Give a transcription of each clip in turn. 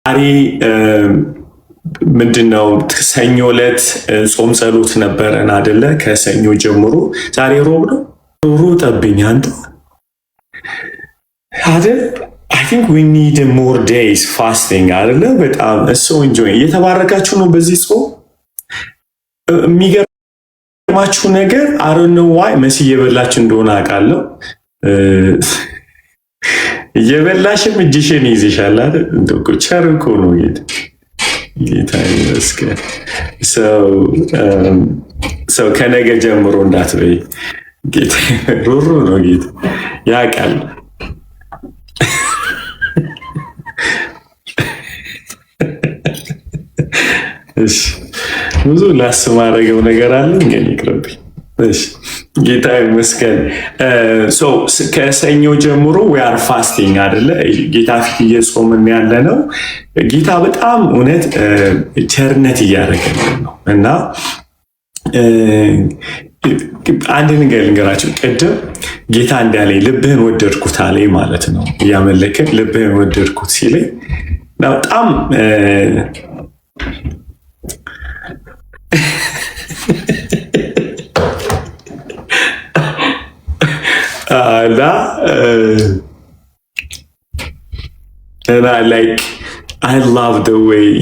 ዛሬ ምንድነው ሰኞ ዕለት ጾም ጸሎት ነበረን አይደለ? ከሰኞ ጀምሮ ዛሬ ሮብ ነው። ሩጠብኝ አንተ አይደል? I think we need more days fasting አይደለ? በጣም so enjoy እየተባረካችሁ ነው በዚህ ጾም። የሚገርማችሁ ነገር I don't know why መሲ እየበላችሁ እንደሆነ አውቃለሁ። እየበላሽም እጅሽን ይዘሻል አይደል? እንደው ቸር እኮ ነው ጌታ ይመስገን። ሰው ከነገ ጀምሮ እንዳትበይ ጌታ ሩሩ ነው ጌታ ያውቃል። እሺ ብዙ ላስማረገው ነገር አለ ግን ይቅርብኝ። እሺ ጌታ ይመስገን። ከሰኞ ጀምሮ we are fasting አይደለ? ጌታ ፊት እየጾምን ያለ ነው። ጌታ በጣም እውነት ቸርነት እያደረገልን ነው እና አንድ ነገር ልንገራችሁ። ቅድም ጌታ እንዳለኝ ልብህን ወደድኩት አለኝ ማለት ነው። እያመለክን ልብህን ወደድኩት ሲለኝ በጣም and I love the way,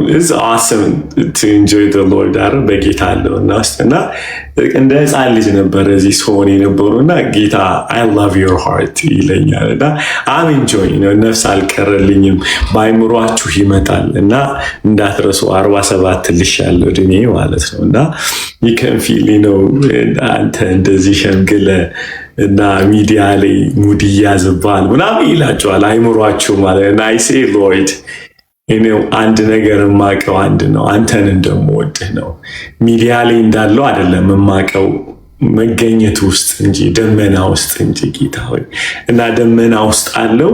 it's awesome to enjoy the Lord. በጌታ አለው እና እንደ ሕፃን ልጅ ነበር እዚህ ሰሆን የነበረው እና ጌታ I love your heart ይለኛል እና I'm enjoying ነፍስ አልቀረልኝም በአይምሯችሁ ይመጣል እና እንዳትረሱ 47 ልሻለሁ እድሜ ማለት ነው እና you can feel አንተ እንደዚህ ሸምግለ እና ሚዲያ ላይ ሙድ ያዝባል ምናምን ይላቸዋል አይምሯችሁ ማለት እና I say Lord አንድ ነገር የማውቀው አንድ ነው፣ አንተን እንደምወድህ ነው። ሚዲያ ላይ እንዳለው አይደለም የማውቀው መገኘት ውስጥ እንጂ ደመና ውስጥ እንጂ ጌታ ሆይ እና ደመና ውስጥ አለው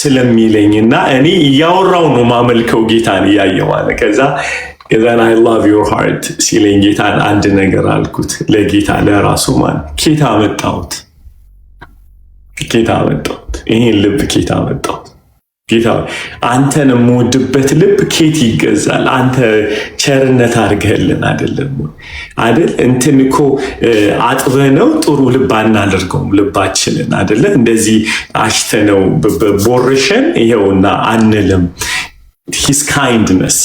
ስለሚለኝና እኔ እያወራው ነው ማመልከው ጌታን እያየው ማለት ከዛ I love your heart ሲለኝ ጌታን አንድ ነገር አልኩት ለጌታ ለራሱ ማለት ጌታ መጣሁት ይሄን ልብ ጌታ መጣሁት ጌታ አንተን የምወድበት ልብ ኬት ይገዛል? አንተ ቸርነት አድርገህልን አይደለም አይደል? እንትን እኮ አጥበነው ጥሩ ልብ አናደርገውም ልባችንን አይደለ? እንደዚህ አሽተነው ቦርሸን ይሄውና አንልም። his kindness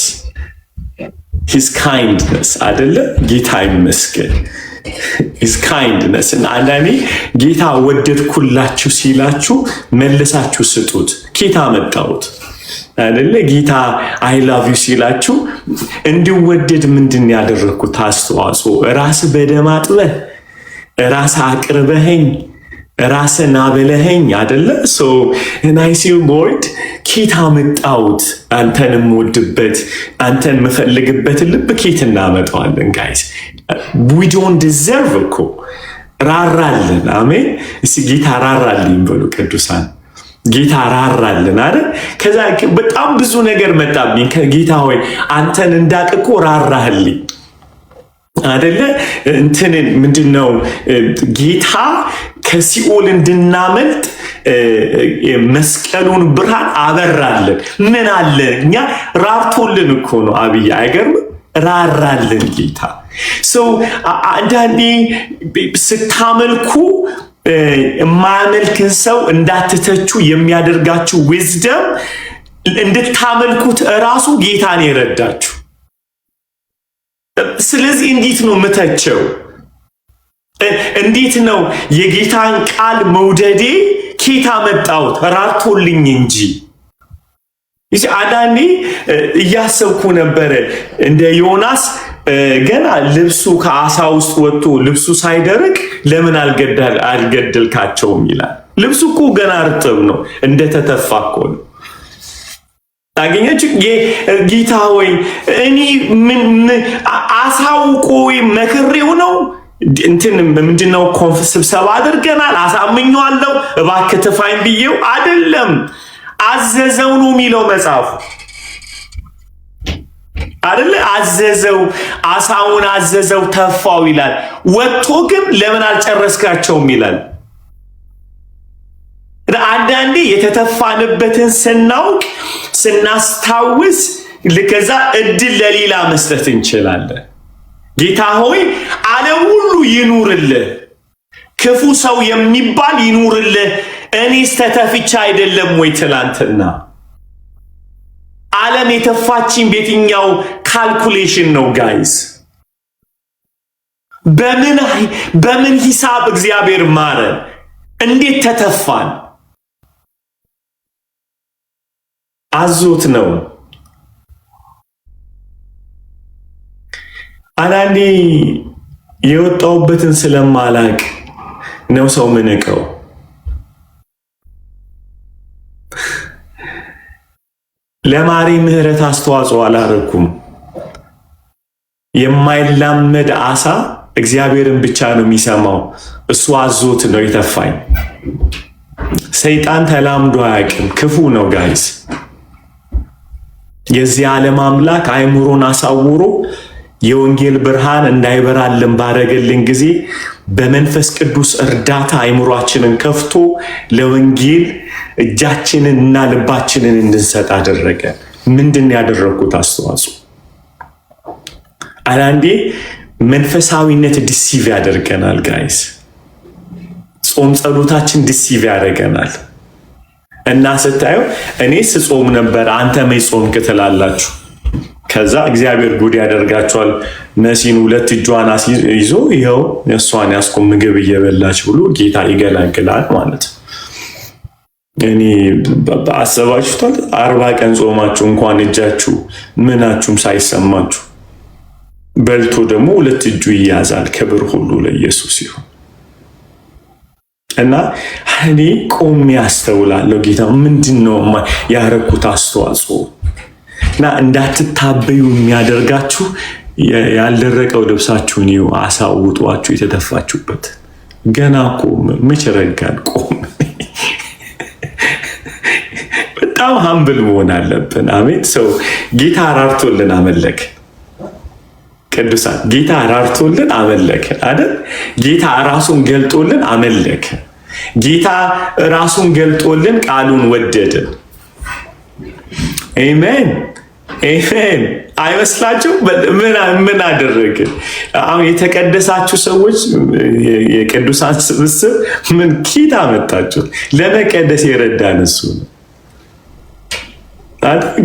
አይደለ? ጌታ ይመስገን his kindness እና አንዳንዴ ጌታ ወደድኩላችሁ ሲላችሁ መልሳችሁ ስጡት። ጌታ መጣሁት አይደለ? ጌታ I love you ሲላችሁ እንዲወደድ ምንድን ያደረኩት አስተዋጽኦ? ራስ በደም አጥበህ ራስ አቅርበኸኝ ራስን አበለኸኝ አይደለ? and I say Lord ኬታ መጣሁት አንተን የምወድበት አንተን የምፈልግበት ልብ ኬት እናመጣዋለን ጋይስ? we don't deserve እኮ ራራልን። አሜን። እስቲ ጌታ ራራልኝ በሉ ቅዱሳን። ጌታ ራራልን አይደል? ከዛ በጣም ብዙ ነገር መጣብኝ። ከጌታ ሆይ አንተን እንዳቅ እኮ ራራህልኝ አይደለ? እንትንን ምንድነው ጌታ ከሲኦል እንድናመልጥ መስቀሉን ብርሃን አበራልን። ምን አለ እኛ ራርቶልን እኮ ነው። አብይ አይገርም? ራራልን ጌታ። አንዳንዴ ስታመልኩ የማያመልክን ሰው እንዳትተቹ የሚያደርጋችሁ ዊዝደም እንድታመልኩት እራሱ ጌታን የረዳችሁ። ስለዚህ እንዴት ነው ምተቸው? እንዴት ነው የጌታን ቃል መውደዴ ኬታ መጣሁት ራርቶልኝ እንጂ። አንዳንዴ እያሰብኩ ነበረ እንደ ዮናስ ገና ልብሱ ከአሳ ውስጥ ወጥቶ ልብሱ ሳይደርቅ ለምን አልገደልካቸውም ይላል። ልብሱ እኮ ገና እርጥብ ነው፣ እንደተተፋ እኮ ነው። ታገኛችሁ ጌታ ወይ እኔ አሳው ቆይ መክሬው ነው እንትን ምንድነው ስብሰባ አድርገናል አሳምኘዋለሁ እባክህ ትፋኝ ብዬው አይደለም፣ አዘዘው ነው የሚለው መጽሐፉ አይደለ? አዘዘው፣ አሳውን አዘዘው ተፋው ይላል። ወጥቶ ግን ለምን አልጨረስካቸውም ይላል። አንዳንዴ የተተፋንበትን ስናውቅ ስናስታውስ ለከዛ እድል ለሌላ መስጠት እንችላለን። ጌታ ሆይ ዓለም ሁሉ ይኑርልህ፣ ክፉ ሰው የሚባል ይኑርልህ፣ እኔስ ተተፍቻ አይደለም ወይ? ትላንትና ዓለም የተፋችን በየትኛው ካልኩሌሽን ነው ጋይስ? በምን ሂሳብ እግዚአብሔር ማረ? እንዴት ተተፋን? አዞት ነው። አንዳንዴ የወጣውበትን ስለማላቅ ነው ሰው ምንቀው። ለማሪ ምህረት አስተዋጽኦ አላረኩም። የማይላመድ አሳ እግዚአብሔርን ብቻ ነው የሚሰማው። እሱ አዞት ነው የተፋኝ። ሰይጣን ተላምዶ አያውቅም። ክፉ ነው ጋይስ። የዚህ ዓለም አምላክ አይምሮን አሳውሮ የወንጌል ብርሃን እንዳይበራልን ባረገልን ጊዜ በመንፈስ ቅዱስ እርዳታ አይምሮአችንን ከፍቶ ለወንጌል እጃችንን እና ልባችንን እንድንሰጥ አደረገ። ምንድን ያደረኩት አስተዋጽኦ? አንዳንዴ መንፈሳዊነት ዲሲቭ ያደርገናል ጋይስ። ጾም ጸሎታችን ዲሲቭ ያደርገናል። እና ስታዩ እኔ ስጾም ነበር አንተ መጾም ክትላላችሁ። ከዛ እግዚአብሔር ጉድ ያደርጋቸዋል። መሲን 2 እጇን ይዞ ይኸው እሷን ያስቆም ምግብ እየበላች ብሎ ጌታ ይገላግላል ማለት ነው። እኔ አሰባችሁታል? 40 ቀን ጾማችሁ እንኳን እጃችሁ ምናችሁም ሳይሰማችሁ በልቶ ደግሞ 2 እጁ ይያዛል። ክብር ሁሉ ለኢየሱስ ይሁን። እና እኔ ቆሜ ያስተውላለሁ ጌታ ምንድነው ያረኩት አስተዋጽኦ? እና እንዳትታበዩ የሚያደርጋችሁ ያልደረቀው ልብሳችሁን ይው አሳውጧችሁ የተተፋችሁበት። ገና እኮ መች ረጋን ቆም። በጣም ሀምብል መሆን አለብን። አሜን። ሰው ጌታ ራርቶልን አመለክ። ቅዱሳን ጌታ ራርቶልን አመለክ አይደል? ጌታ ራሱን ገልጦልን አመለክ። ጌታ ራሱን ገልጦልን ቃሉን ወደድን። አሜን አሜን። አይመስላችሁ? ምን አደረግን? አሁን የተቀደሳችሁ ሰዎች የቅዱሳን ስብስብ ምን ኪት አመጣችሁ? ለመቀደስ የረዳን እሱ ነው።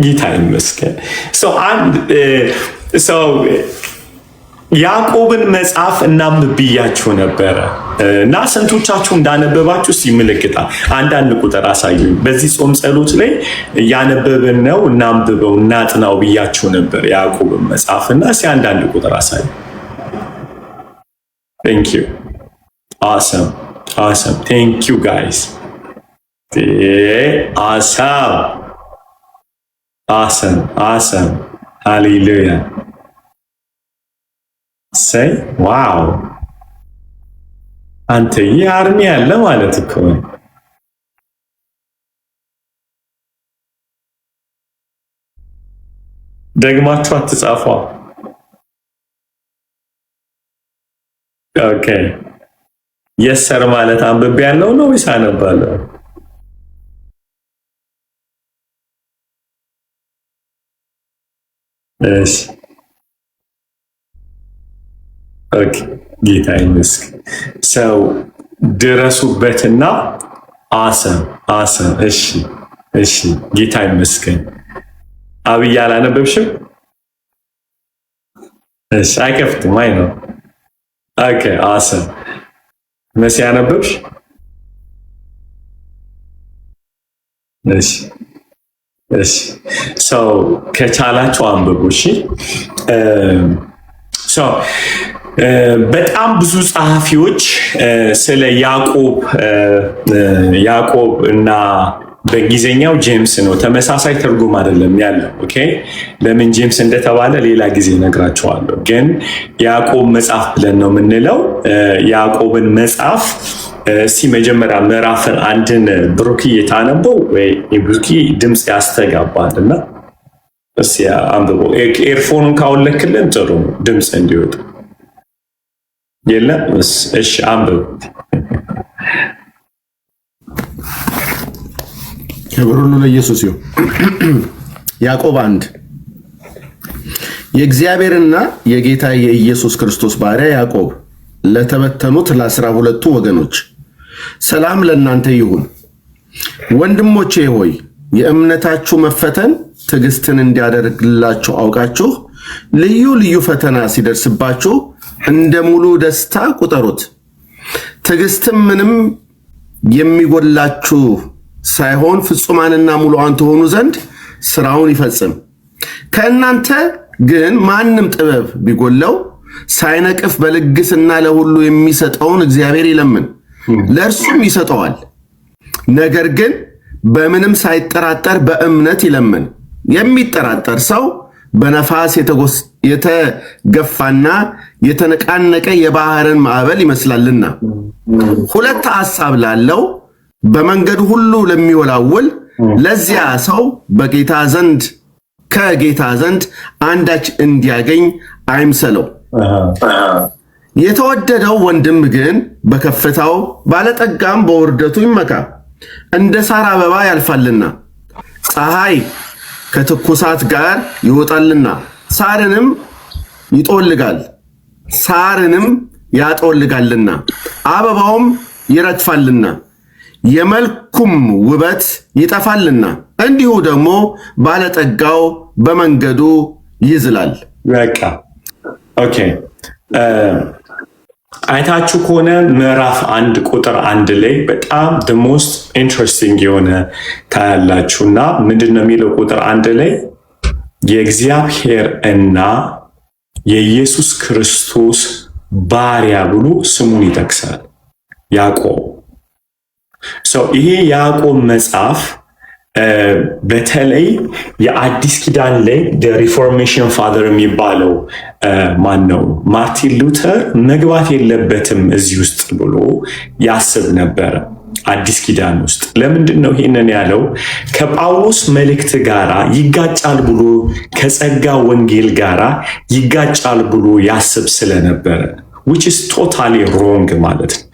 ጌታ ይመስገን። ያዕቆብን መጽሐፍ እናንብብያችሁ ነበረ እና ስንቶቻችሁ እንዳነበባችሁ ሲምልክታ አንዳንድ ቁጥር አሳዩኝ። በዚህ ጾም ጸሎት ላይ ያነበብን ነው እናንብበው እናጥናው ብያችሁ ነበር ያዕቆብን መጽሐፍ እና አንዳንድ ቁጥር አሳዩ። Thank you. Awesome. Awesome. Thank you guys. Awesome. Awesome. Awesome. Hallelujah. Say wow. አንተ ይህ አርሚ ያለ ማለት እኮ ነው። ደግማችሁ አትጻፉ። ኦኬ የሰር ማለት አንብቤ ያለው ነው ወይስ አነባለሁ? እሺ ኦኬ ጌታ ይመስገን። ሰው ድረሱበትና አሰም እሺ እሺ ጌታ ይመስገን። አብይ አላነበብሽም? እሺ አይከፍትም። አይ ነው ኦኬ አሰም መሲ አነበብሽ? እሺ እሺ ሰው ከቻላችሁ አንብቡ። እሺ በጣም ብዙ ጸሐፊዎች ስለ ያዕቆብ እና በእንግሊዝኛው ጄምስ ነው፣ ተመሳሳይ ትርጉም አይደለም ያለው። ኦኬ ለምን ጄምስ እንደተባለ ሌላ ጊዜ እነግራቸዋለሁ። ግን ያዕቆብ መጽሐፍ ብለን ነው የምንለው። ያዕቆብን መጽሐፍ እስቲ መጀመሪያ ምዕራፍን 1ን ብሩክ እየታነበው ወይ ብሩክ ድምጽ ያስተጋባልና እስቲ አንብቦ ኤርፎኑን ካወለክልን ጥሩ ድምጽ እንዲወጣ የለም። እሺ አንብብ። ክብር ሁሉ ለኢየሱስ ይሁን። ያዕቆብ 1 የእግዚአብሔርና የጌታ የኢየሱስ ክርስቶስ ባሪያ ያዕቆብ ለተበተኑት ለ12ቱ ወገኖች ሰላም ለእናንተ ይሁን። ወንድሞቼ ሆይ የእምነታችሁ መፈተን ትዕግስትን እንዲያደርግላችሁ አውቃችሁ ልዩ ልዩ ፈተና ሲደርስባችሁ እንደ ሙሉ ደስታ ቁጠሩት። ትዕግስትም ምንም የሚጎላችሁ ሳይሆን ፍጹማንና ሙሉአን ትሆኑ ዘንድ ስራውን ይፈጽም። ከእናንተ ግን ማንም ጥበብ ቢጎለው ሳይነቅፍ በልግስና ለሁሉ የሚሰጠውን እግዚአብሔር ይለምን፣ ለእርሱም ይሰጠዋል። ነገር ግን በምንም ሳይጠራጠር በእምነት ይለምን። የሚጠራጠር ሰው በነፋስ የተገፋና የተነቃነቀ የባህርን ማዕበል ይመስላልና ሁለት ሐሳብ ላለው በመንገዱ ሁሉ ለሚወላውል ለዚያ ሰው ከጌታ ዘንድ አንዳች እንዲያገኝ አይምሰለው። የተወደደው ወንድም ግን በከፍታው ባለጠጋም በውርደቱ ይመካ። እንደ ሳር አበባ ያልፋልና ፀሐይ ከትኩሳት ጋር ይወጣልና ሳርንም ያጠወልጋልና አበባውም ይረግፋልና የመልኩም ውበት ይጠፋልና እንዲሁ ደግሞ ባለጠጋው በመንገዱ ይዝላል። በቃ ኦኬ። አይታችሁ ከሆነ ምዕራፍ 1 ቁጥር 1 ላይ በጣም the most interesting የሆነ ታያላችሁና ምንድነው የሚለው? ቁጥር 1 ላይ የእግዚአብሔር እና የኢየሱስ ክርስቶስ ባሪያ ብሎ ስሙን ይጠቅሳል፣ ያዕቆብ። ይሄ ያዕቆብ መጽሐፍ በተለይ የአዲስ ኪዳን ላይ ሪፎርሜሽን ፋዘር የሚባለው ማን ነው? ማርቲን ሉተር መግባት የለበትም እዚህ ውስጥ ብሎ ያስብ ነበረ። አዲስ ኪዳን ውስጥ ለምንድን ነው ይሄንን ያለው? ከጳውሎስ መልእክት ጋራ ይጋጫል ብሎ ከጸጋ ወንጌል ጋራ ይጋጫል ብሎ ያስብ ስለነበረ which is totally wrong ማለት ነው።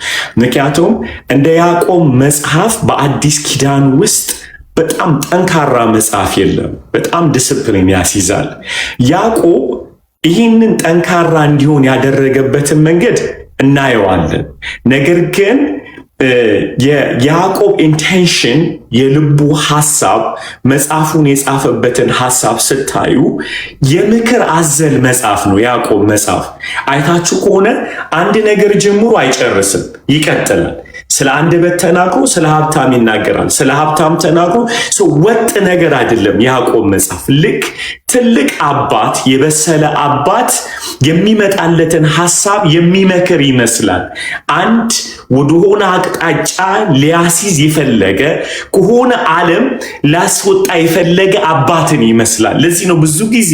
ምክንያቱም እንደ ያዕቆብ መጽሐፍ በአዲስ ኪዳን ውስጥ በጣም ጠንካራ መጽሐፍ የለም። በጣም ዲስፕሊን ያስይዛል። ያዕቆብ ይህንን ጠንካራ እንዲሆን ያደረገበትን መንገድ እናየዋለን። ነገር ግን የያዕቆብ ኢንቴንሽን የልቡ ሐሳብ መጽሐፉን የጻፈበትን ሐሳብ ስታዩ የምክር አዘል መጽሐፍ ነው። ያዕቆብ መጽሐፍ አይታችሁ ከሆነ አንድ ነገር ጀምሮ አይጨርስም፣ ይቀጥላል። ስለ አንደበት ተናግሮ ስለ ሀብታም ይናገራል፣ ስለ ሀብታም ተናግሮ ወጥ ነገር አይደለም። ያዕቆብ መጽሐፍ ልክ ትልቅ አባት የበሰለ አባት የሚመጣለትን ሐሳብ የሚመክር ይመስላል። አንድ ወደሆነ አቅጣጫ ሊያስይዝ የፈለገ ከሆነ ዓለም ላስወጣ የፈለገ አባትን ይመስላል። ለዚህ ነው ብዙ ጊዜ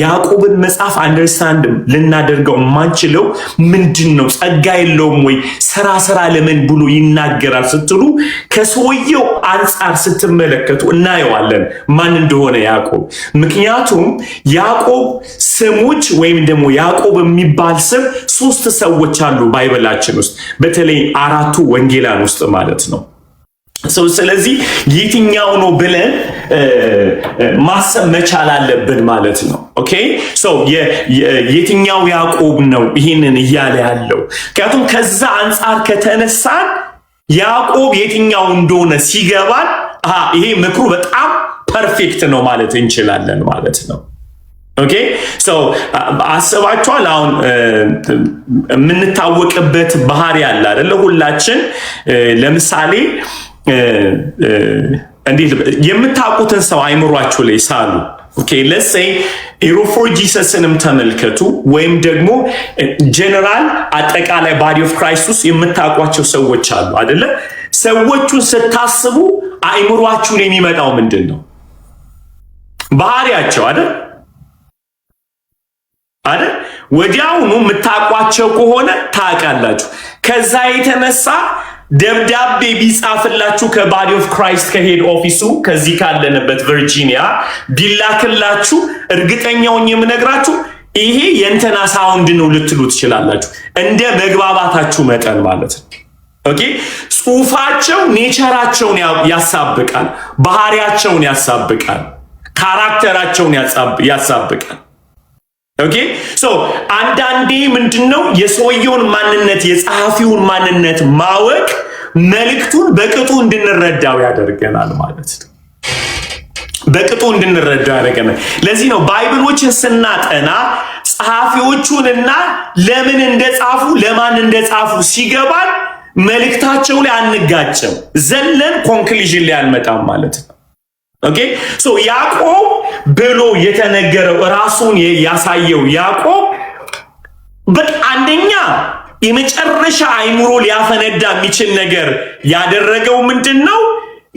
ያዕቆብን መጽሐፍ አንደርስታንድ ልናደርገው የማንችለው ምንድን ነው ጸጋ የለውም ወይ ስራ ለምን ብሎ ይናገራል ስትሉ ከሰውየው አንጻር ስትመለከቱ እናየዋለን ማን እንደሆነ ያዕቆብ። ምክንያቱም ያዕቆብ ስሞች ወይም ደግሞ ያዕቆብ የሚባል ስም 3 ሰዎች አሉ ባይበላችን ውስጥ፣ በተለይ 4ቱ ወንጌላን ውስጥ ማለት ነው። ስለዚህ የትኛው ነው ብለን ማሰብ መቻል አለብን ማለት ነው። ኦኬ የትኛው ያዕቆብ ነው ይሄንን እያለ ያለው? ምክንያቱም ከዛ አንጻር ከተነሳን ያዕቆብ የትኛው እንደሆነ ሲገባን ይሄ ምክሩ በጣም ፐርፌክት ነው ማለት እንችላለን ማለት ነው። ኦኬ አስባችኋል? አሁን የምንታወቅበት ባህሪ አለ አይደለ? ሁላችን ለምሳሌ እንዴት የምታውቁትን ሰው አይምሯችሁ ላይ ሳሉ። ኦኬ let's say ሂሮ ፎር ጂሰስንም ተመልከቱ፣ ወይም ደግሞ ጀነራል አጠቃላይ ባዲ ኦፍ ክራይስት ውስጥ የምታውቋቸው ሰዎች አሉ አይደለ? ሰዎቹን ስታስቡ አይምሯችሁ ላይ የሚመጣው ምንድን ነው? ባህሪያቸው አይደል? ወዲያውኑ የምታውቋቸው ከሆነ ታውቃላችሁ። ከዛ የተነሳ ደብዳቤ ቢጻፍላችሁ ከባዲ ኦፍ ክራይስት ከሄድ ኦፊሱ ከዚህ ካለንበት ቨርጂኒያ ቢላክላችሁ እርግጠኛውን የምነግራችሁ ይሄ የእንትና ሳውንድ ነው ልትሉ ትችላላችሁ። እንደ መግባባታችሁ መጠን ማለት ነው። ኦኬ ጽሁፋቸው ኔቸራቸውን ያሳብቃል፣ ባህሪያቸውን ያሳብቃል፣ ካራክተራቸውን ያሳብቃል። ኦኬ ሶ አንዳንዴ ምንድነው የሰውየውን ማንነት የጸሐፊውን ማንነት ማወቅ መልእክቱን በቅጡ እንድንረዳው ያደርገናል ማለት ነው። በቅጡ እንድንረዳው ያደርገናል። ለዚህ ነው ባይብሎችን ስናጠና ጸሐፊዎቹንና ለምን እንደጻፉ ለማን እንደጻፉ ሲገባን መልእክታቸው ላይ አንጋጭም፣ ዘለን ኮንክሉዥን ላይ አንመጣም ማለት ነው። ኦኬ ሶ ያዕቆብ ብሎ የተነገረው ራሱን ያሳየው ያዕቆብ አንደኛ የመጨረሻ አይምሮ ሊያፈነዳ የሚችል ነገር ያደረገው ምንድነው?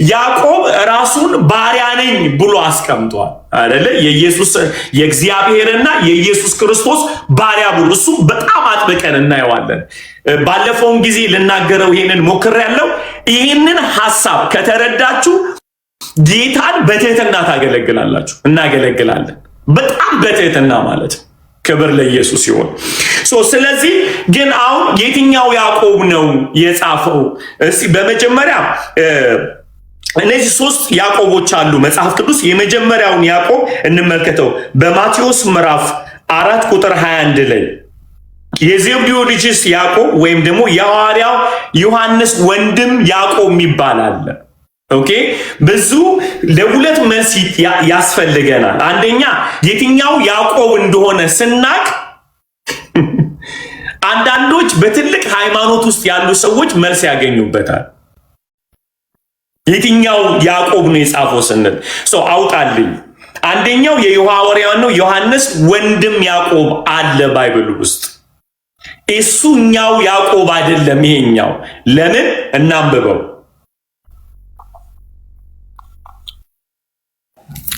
ያዕቆብ ራሱን ባሪያ ነኝ ብሎ አስቀምጧል አይደለ? የእግዚአብሔርና የኢየሱስ ክርስቶስ ባሪያ ብሎ እሱ በጣም አጥብቀን እናየዋለን። ባለፈውን ጊዜ ልናገረው ይሄንን ሞክሬያለሁ። ይሄንን ሐሳብ ከተረዳችሁ ጌታን በትህትና ታገለግላላችሁ፣ እናገለግላለን። በጣም በትህትና ማለት ነው። ክብር ለኢየሱስ ይሁን። ስለዚህ ግን አሁን የትኛው ያዕቆብ ነው የጻፈው? እስቲ በመጀመሪያ እነዚህ ሶስት ያዕቆቦች አሉ መጽሐፍ ቅዱስ። የመጀመሪያውን ያዕቆብ እንመልከተው። በማቴዎስ ምዕራፍ 4 ቁጥር 21 ላይ የዘብዴዎስ ልጅ ያዕቆብ ወይም ደግሞ የሐዋርያው ዮሐንስ ወንድም ያዕቆብ ይባላል። ኦኬ ብዙ ለሁለት መልስ ያስፈልገናል። አንደኛ የትኛው ያዕቆብ እንደሆነ ስናቅ አንዳንዶች በትልቅ ሃይማኖት ውስጥ ያሉ ሰዎች መልስ ያገኙበታል። የትኛው ያዕቆብ ነው የጻፈው ስንል አውጣልኝ። አንደኛው የሐዋርያው ነው ዮሐንስ ወንድም ያዕቆብ አለ ባይብሉ ውስጥ። እሱኛው ያዕቆብ አይደለም ይሄኛው። ለምን እናንብበው።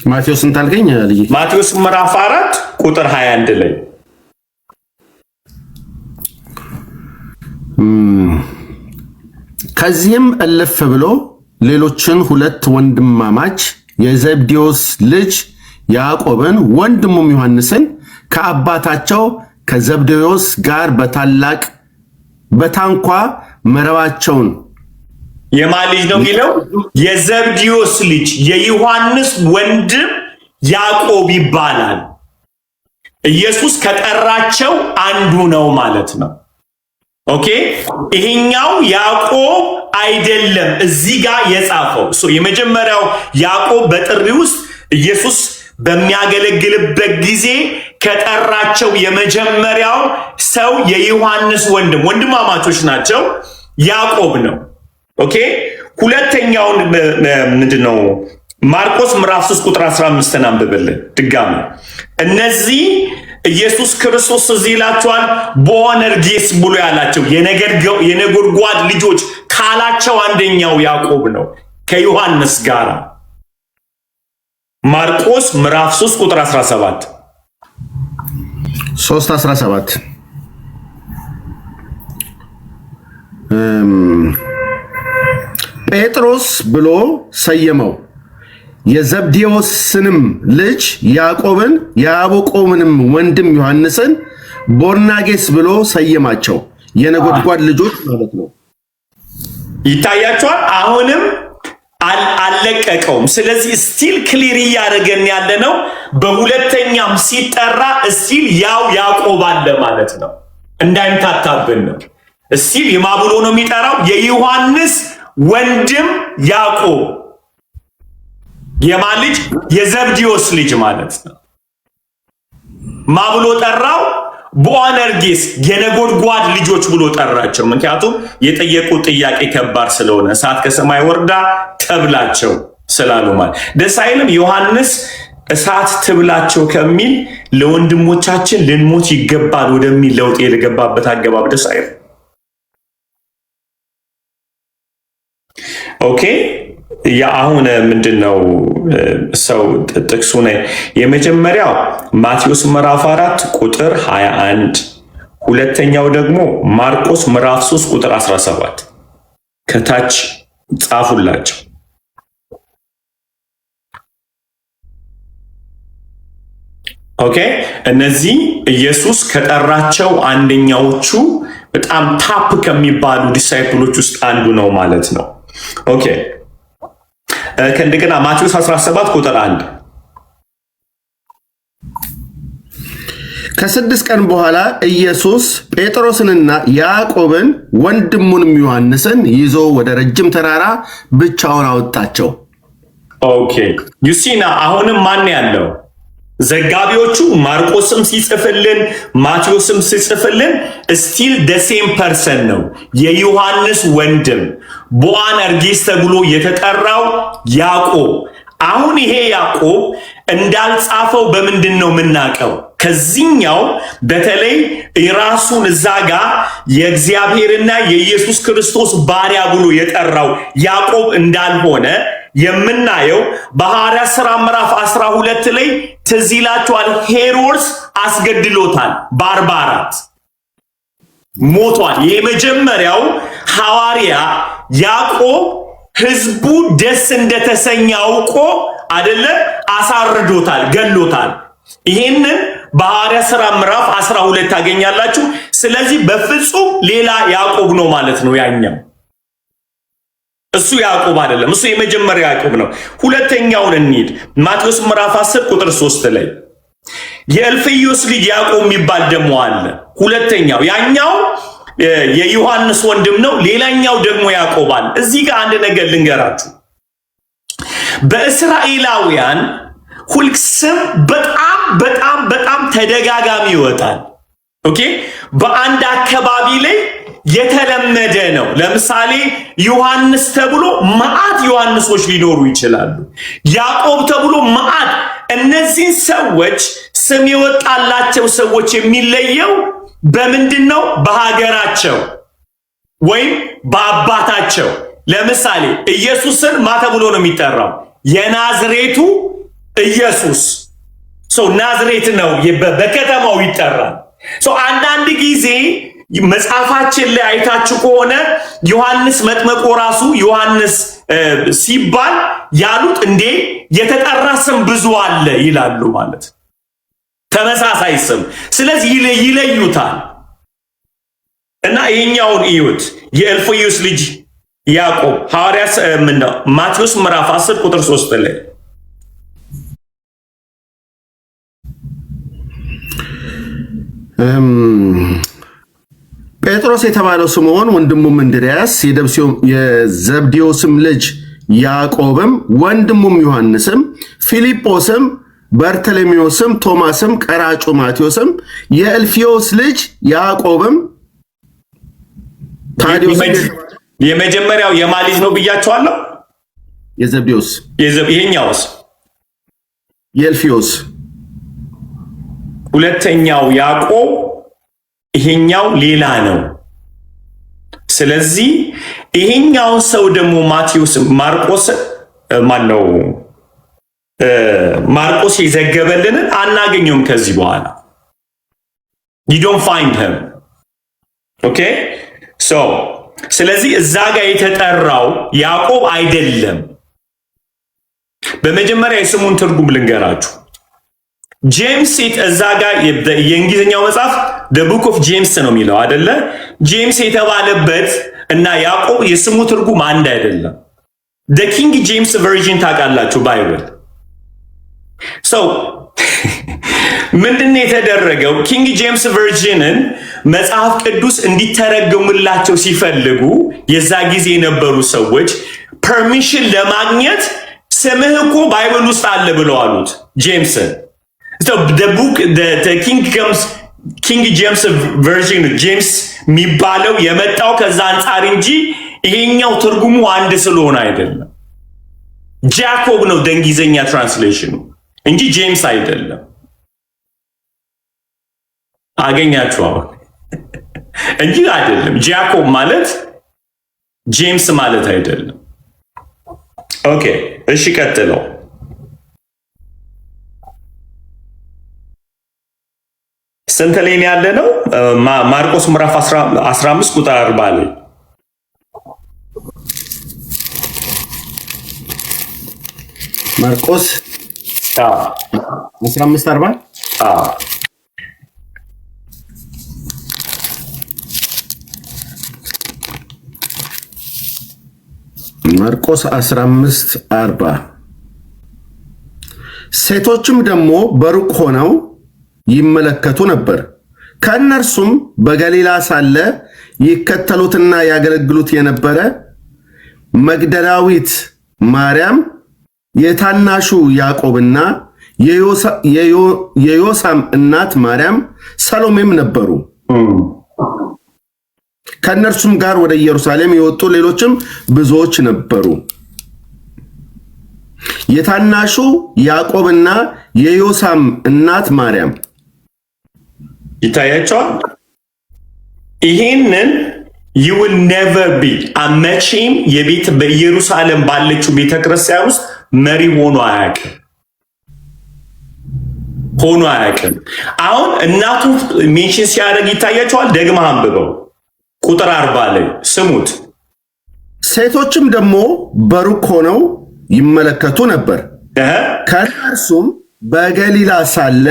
ማቴዎስ እንታልከኝ ልጅ ማቴዎስ ምዕራፍ 4 ቁጥር 21 ላይ ከዚህም እልፍ ብሎ ሌሎችን ሁለት ወንድማማች የዘብዴዎስ ልጅ ያዕቆብን ወንድሙም ዮሐንስን ከአባታቸው ከዘብዴዎስ ጋር በታንኳ መረባቸውን የማን ልጅ ነው የሚለው? የዘብዴዎስ ልጅ የዮሐንስ ወንድም ያዕቆብ ይባላል። ኢየሱስ ከጠራቸው አንዱ ነው ማለት ነው። ኦኬ ይሄኛው ያዕቆብ አይደለም እዚህ ጋር የጻፈው። የመጀመሪያው ያዕቆብ በጥሪ ውስጥ ኢየሱስ በሚያገለግልበት ጊዜ ከጠራቸው የመጀመሪያው ሰው የዮሐንስ ወንድማማቾች ናቸው፣ ያዕቆብ ነው። ኦኬ ሁለተኛውን ምንድነው? ማርቆስ ምዕራፍ 3 ቁጥር 15 አንብብልን ድጋሚ። እነዚህ ኢየሱስ ክርስቶስ እዚህ ይላቸዋል ቦአነርጌስ ብሎ ያላቸው የነጎድጓድ ልጆች ካላቸው አንደኛው ያዕቆብ ነው ከዮሐንስ ጋር። ማርቆስ ምዕራፍ 3 ቁጥር 17 3:17 ጴጥሮስ ብሎ ሰየመው። የዘብዴዎስንም ልጅ ያዕቆብን የያዕቆብንም ወንድም ዮሐንስን ቦርናጌስ ብሎ ሰየማቸው። የነጎድጓድ ልጆች ማለት ነው። ይታያቸዋል። አሁንም አልለቀቀውም። ስለዚህ ስቲል ክሊር እያደረገን ያለ ነው። በሁለተኛም ሲጠራ ስቲል ያው ያዕቆብ አለ ማለት ነው። እንዳይምታታብን ነው። ስቲል የማብሎ ነው የሚጠራው የዮሐንስ ወንድም ያዕቆብ የማን ልጅ? የዘብዴዎስ ልጅ ማለት ነው። ማብሎ ጠራው? ቦአነርጌስ የነጎድጓድ ልጆች ብሎ ጠራቸው። ምክንያቱም የጠየቁት ጥያቄ ከባድ ስለሆነ እሳት ከሰማይ ወርዳ ተብላቸው ስላሉ ማለት ደስ አይልም። ዮሐንስ እሳት ትብላቸው ከሚል ለወንድሞቻችን ልንሞት ይገባል ወደሚል ለውጥ የገባበት አገባብ ደስ አይልም። ኦኬ አሁን ምንድነው ሰው ጥቅሱ ነው? የመጀመሪያው ማቴዎስ ምዕራፍ 4 ቁጥር 21፣ ሁለተኛው ደግሞ ማርቆስ ምዕራፍ 3 ቁጥር 17 ከታች ጻፉላቸው። ኦኬ እነዚህ ኢየሱስ ከጠራቸው አንደኛዎቹ በጣም ታፕ ከሚባሉ ዲሳይፕሎች ውስጥ አንዱ ነው ማለት ነው። ኦኬ ከእንደገና ማቴዎስ 17 ቁጥር 1 ከ6 ቀን በኋላ ኢየሱስ ጴጥሮስንና ያዕቆብን ወንድሙንም ዮሐንስን ይዞ ወደ ረጅም ተራራ ብቻውን አወጣቸው። ኦኬ ዩሲና አሁንም ማን ያለው? ዘጋቢዎቹ ማርቆስም ሲጽፍልን ማቴዎስም ሲጽፍልን ስቲል ደ ሴም ፐርሰን ነው። የዮሐንስ ወንድም ቦአነርጌስ ተብሎ የተጠራው ያዕቆብ። አሁን ይሄ ያዕቆብ እንዳልጻፈው በምንድን ነው የምናውቀው? ከዚህኛው በተለይ ራሱን እዛ ጋር የእግዚአብሔርና የኢየሱስ ክርስቶስ ባሪያ ብሎ የጠራው ያዕቆብ እንዳልሆነ የምናየው በሐዋርያት ሥራ ምዕራፍ 12 ላይ ትዝ ይላችኋል። ሄሮድስ አስገድሎታል። በ44 ሞቷል። የመጀመሪያው ሐዋርያ ያዕቆብ ህዝቡ ደስ እንደተሰኘ አውቆ አይደለ አሳርዶታል፣ ገሎታል። ይሄንን በሐዋርያት ሥራ ምዕራፍ 12 ታገኛላችሁ። ስለዚህ በፍጹም ሌላ ያዕቆብ ነው ማለት ነው ያኛው። እሱ ያዕቆብ አይደለም፣ እሱ የመጀመሪያው ያዕቆብ ነው። ሁለተኛውን እንሂድ። ማቴዎስ ምዕራፍ 10 ቁጥር 3 ላይ የእልፍዮስ ልጅ ያዕቆብ የሚባል ደግሞ አለ። ሁለተኛው ያኛው የዮሐንስ ወንድም ነው። ሌላኛው ደግሞ ያዕቆብ አለ። እዚህ ጋር አንድ ነገር ልንገራችሁ። በእስራኤላውያን ሁልስም በጣም በጣም በጣም ተደጋጋሚ ይወጣል። ኦኬ በአንድ አካባቢ ላይ የተለመደ ነው። ለምሳሌ ዮሐንስ ተብሎ መዓት ዮሐንሶች ሊኖሩ ይችላሉ። ያዕቆብ ተብሎ መዓት። እነዚህ ሰዎች ስም የወጣላቸው ሰዎች የሚለየው በምንድን ነው? በሀገራቸው ወይም በአባታቸው። ለምሳሌ ኢየሱስን ማ ተብሎ ነው የሚጠራው? የናዝሬቱ ኢየሱስ። ናዝሬት ነው፣ በከተማው ይጠራል። አንዳንድ ጊዜ መጽሐፋችን ላይ አይታችሁ ከሆነ ዮሐንስ መጥምቆ ራሱ ዮሐንስ ሲባል ያሉት እንዴ የተጠራ ስም ብዙ አለ ይላሉ ማለት ተመሳሳይ ስም። ስለዚህ ይለዩታል። እና ይሄኛውን እዩት። የእልፍዮስ ልጅ ያዕቆብ ሐዋርያት ምንድነው? ማቴዎስ ምዕራፍ 10 ቁጥር 3 ላይ ጴጥሮስ የተባለው ስምዖን ወንድሙም እንድርያስ የዘብዴዎስም ልጅ ያዕቆብም ወንድሙም ዮሐንስም ፊልጶስም በርተሎሜዎስም ቶማስም ቀራጩ ማቴዎስም የእልፍዮስ ልጅ ያዕቆብም ታዲዮስ የመጀመሪያው የማን ልጅ ነው ብያቸዋለሁ? የዘብዴዎስ። ይሄኛውስ? የእልፍዮስ። ሁለተኛው ያዕቆብ፣ ይሄኛው ሌላ ነው። ስለዚህ ይሄኛውን ሰው ደግሞ ማቴዎስ ማርቆስ የዘገበልንን አናገኘውም ከዚህ በኋላ። you don't find him. okay so ስለዚህ እዛ ጋር የተጠራው ያዕቆብ አይደለም። በመጀመሪያ የስሙን ትርጉም ልንገራችሁ። ጄምስ እዛ ጋር የእንግሊዝኛው መጽሐፍ the book of James ነው የሚለው አይደለ? ጄምስ የተባለበት እና ያዕቆብ የስሙ ትርጉም አንድ አይደለም። the king james version ታውቃላችሁ ባይብል። so ምንድነው የተደረገው? ኪንግ ጄምስ ቨርዥንን መጽሐፍ ቅዱስ እንዲተረጎምላቸው ሲፈልጉ የዛ ጊዜ የነበሩ ሰዎች ፐርሚሽን ለማግኘት ስምህ እኮ ባይብል ውስጥ አለ ብለው አሉት ጄምስን። ኪንግ ጄምስ ቨርዥን ጄምስ የሚባለው የመጣው ከዛ አንጻር እንጂ ይሄኛው ትርጉሙ አንድ ስለሆነ አይደለም። ጃኮብ ነው በእንግሊዝኛ ትራንስሌሽኑ እንጂ ጄምስ አይደለም። አገኛችሁ አሁን እንጂ አይደለም። ጃኮብ ማለት ጄምስ ማለት አይደለም። ኦኬ እሺ ቀጥለው። ስንት ላይ ያለ ነው? ማርቆስ ምዕራፍ 15 ቁጥር 40 ላይ ማርቆስ 15:40 ማርቆስ 15:40 ሴቶችም ደግሞ በሩቅ ሆነው ይመለከቱ ነበር። ከእነርሱም በገሊላ ሳለ ይከተሉትና ያገለግሉት የነበረ መግደላዊት ማርያም፣ የታናሹ ያዕቆብና የዮሳም እናት ማርያም፣ ሰሎሜም ነበሩ። ከእነርሱም ጋር ወደ ኢየሩሳሌም የወጡ ሌሎችም ብዙዎች ነበሩ። የታናሹ ያዕቆብና የዮሳም እናት ማርያም ይታያቸዋል። ይሄንን you will never be አመቺም የቤት በኢየሩሳሌም ባለችው ቤተክርስቲያን ውስጥ መሪ ሆኖ አያውቅም። አሁን እናቱ ሜንሽን ሲያደርግ ይታያቸዋል። ደግማ አንብበው ቁጥር 40 ላይ ስሙት። ሴቶችም ደግሞ በሩቅ ሆነው ይመለከቱ ነበር። ከእነርሱም በገሊላ ሳለ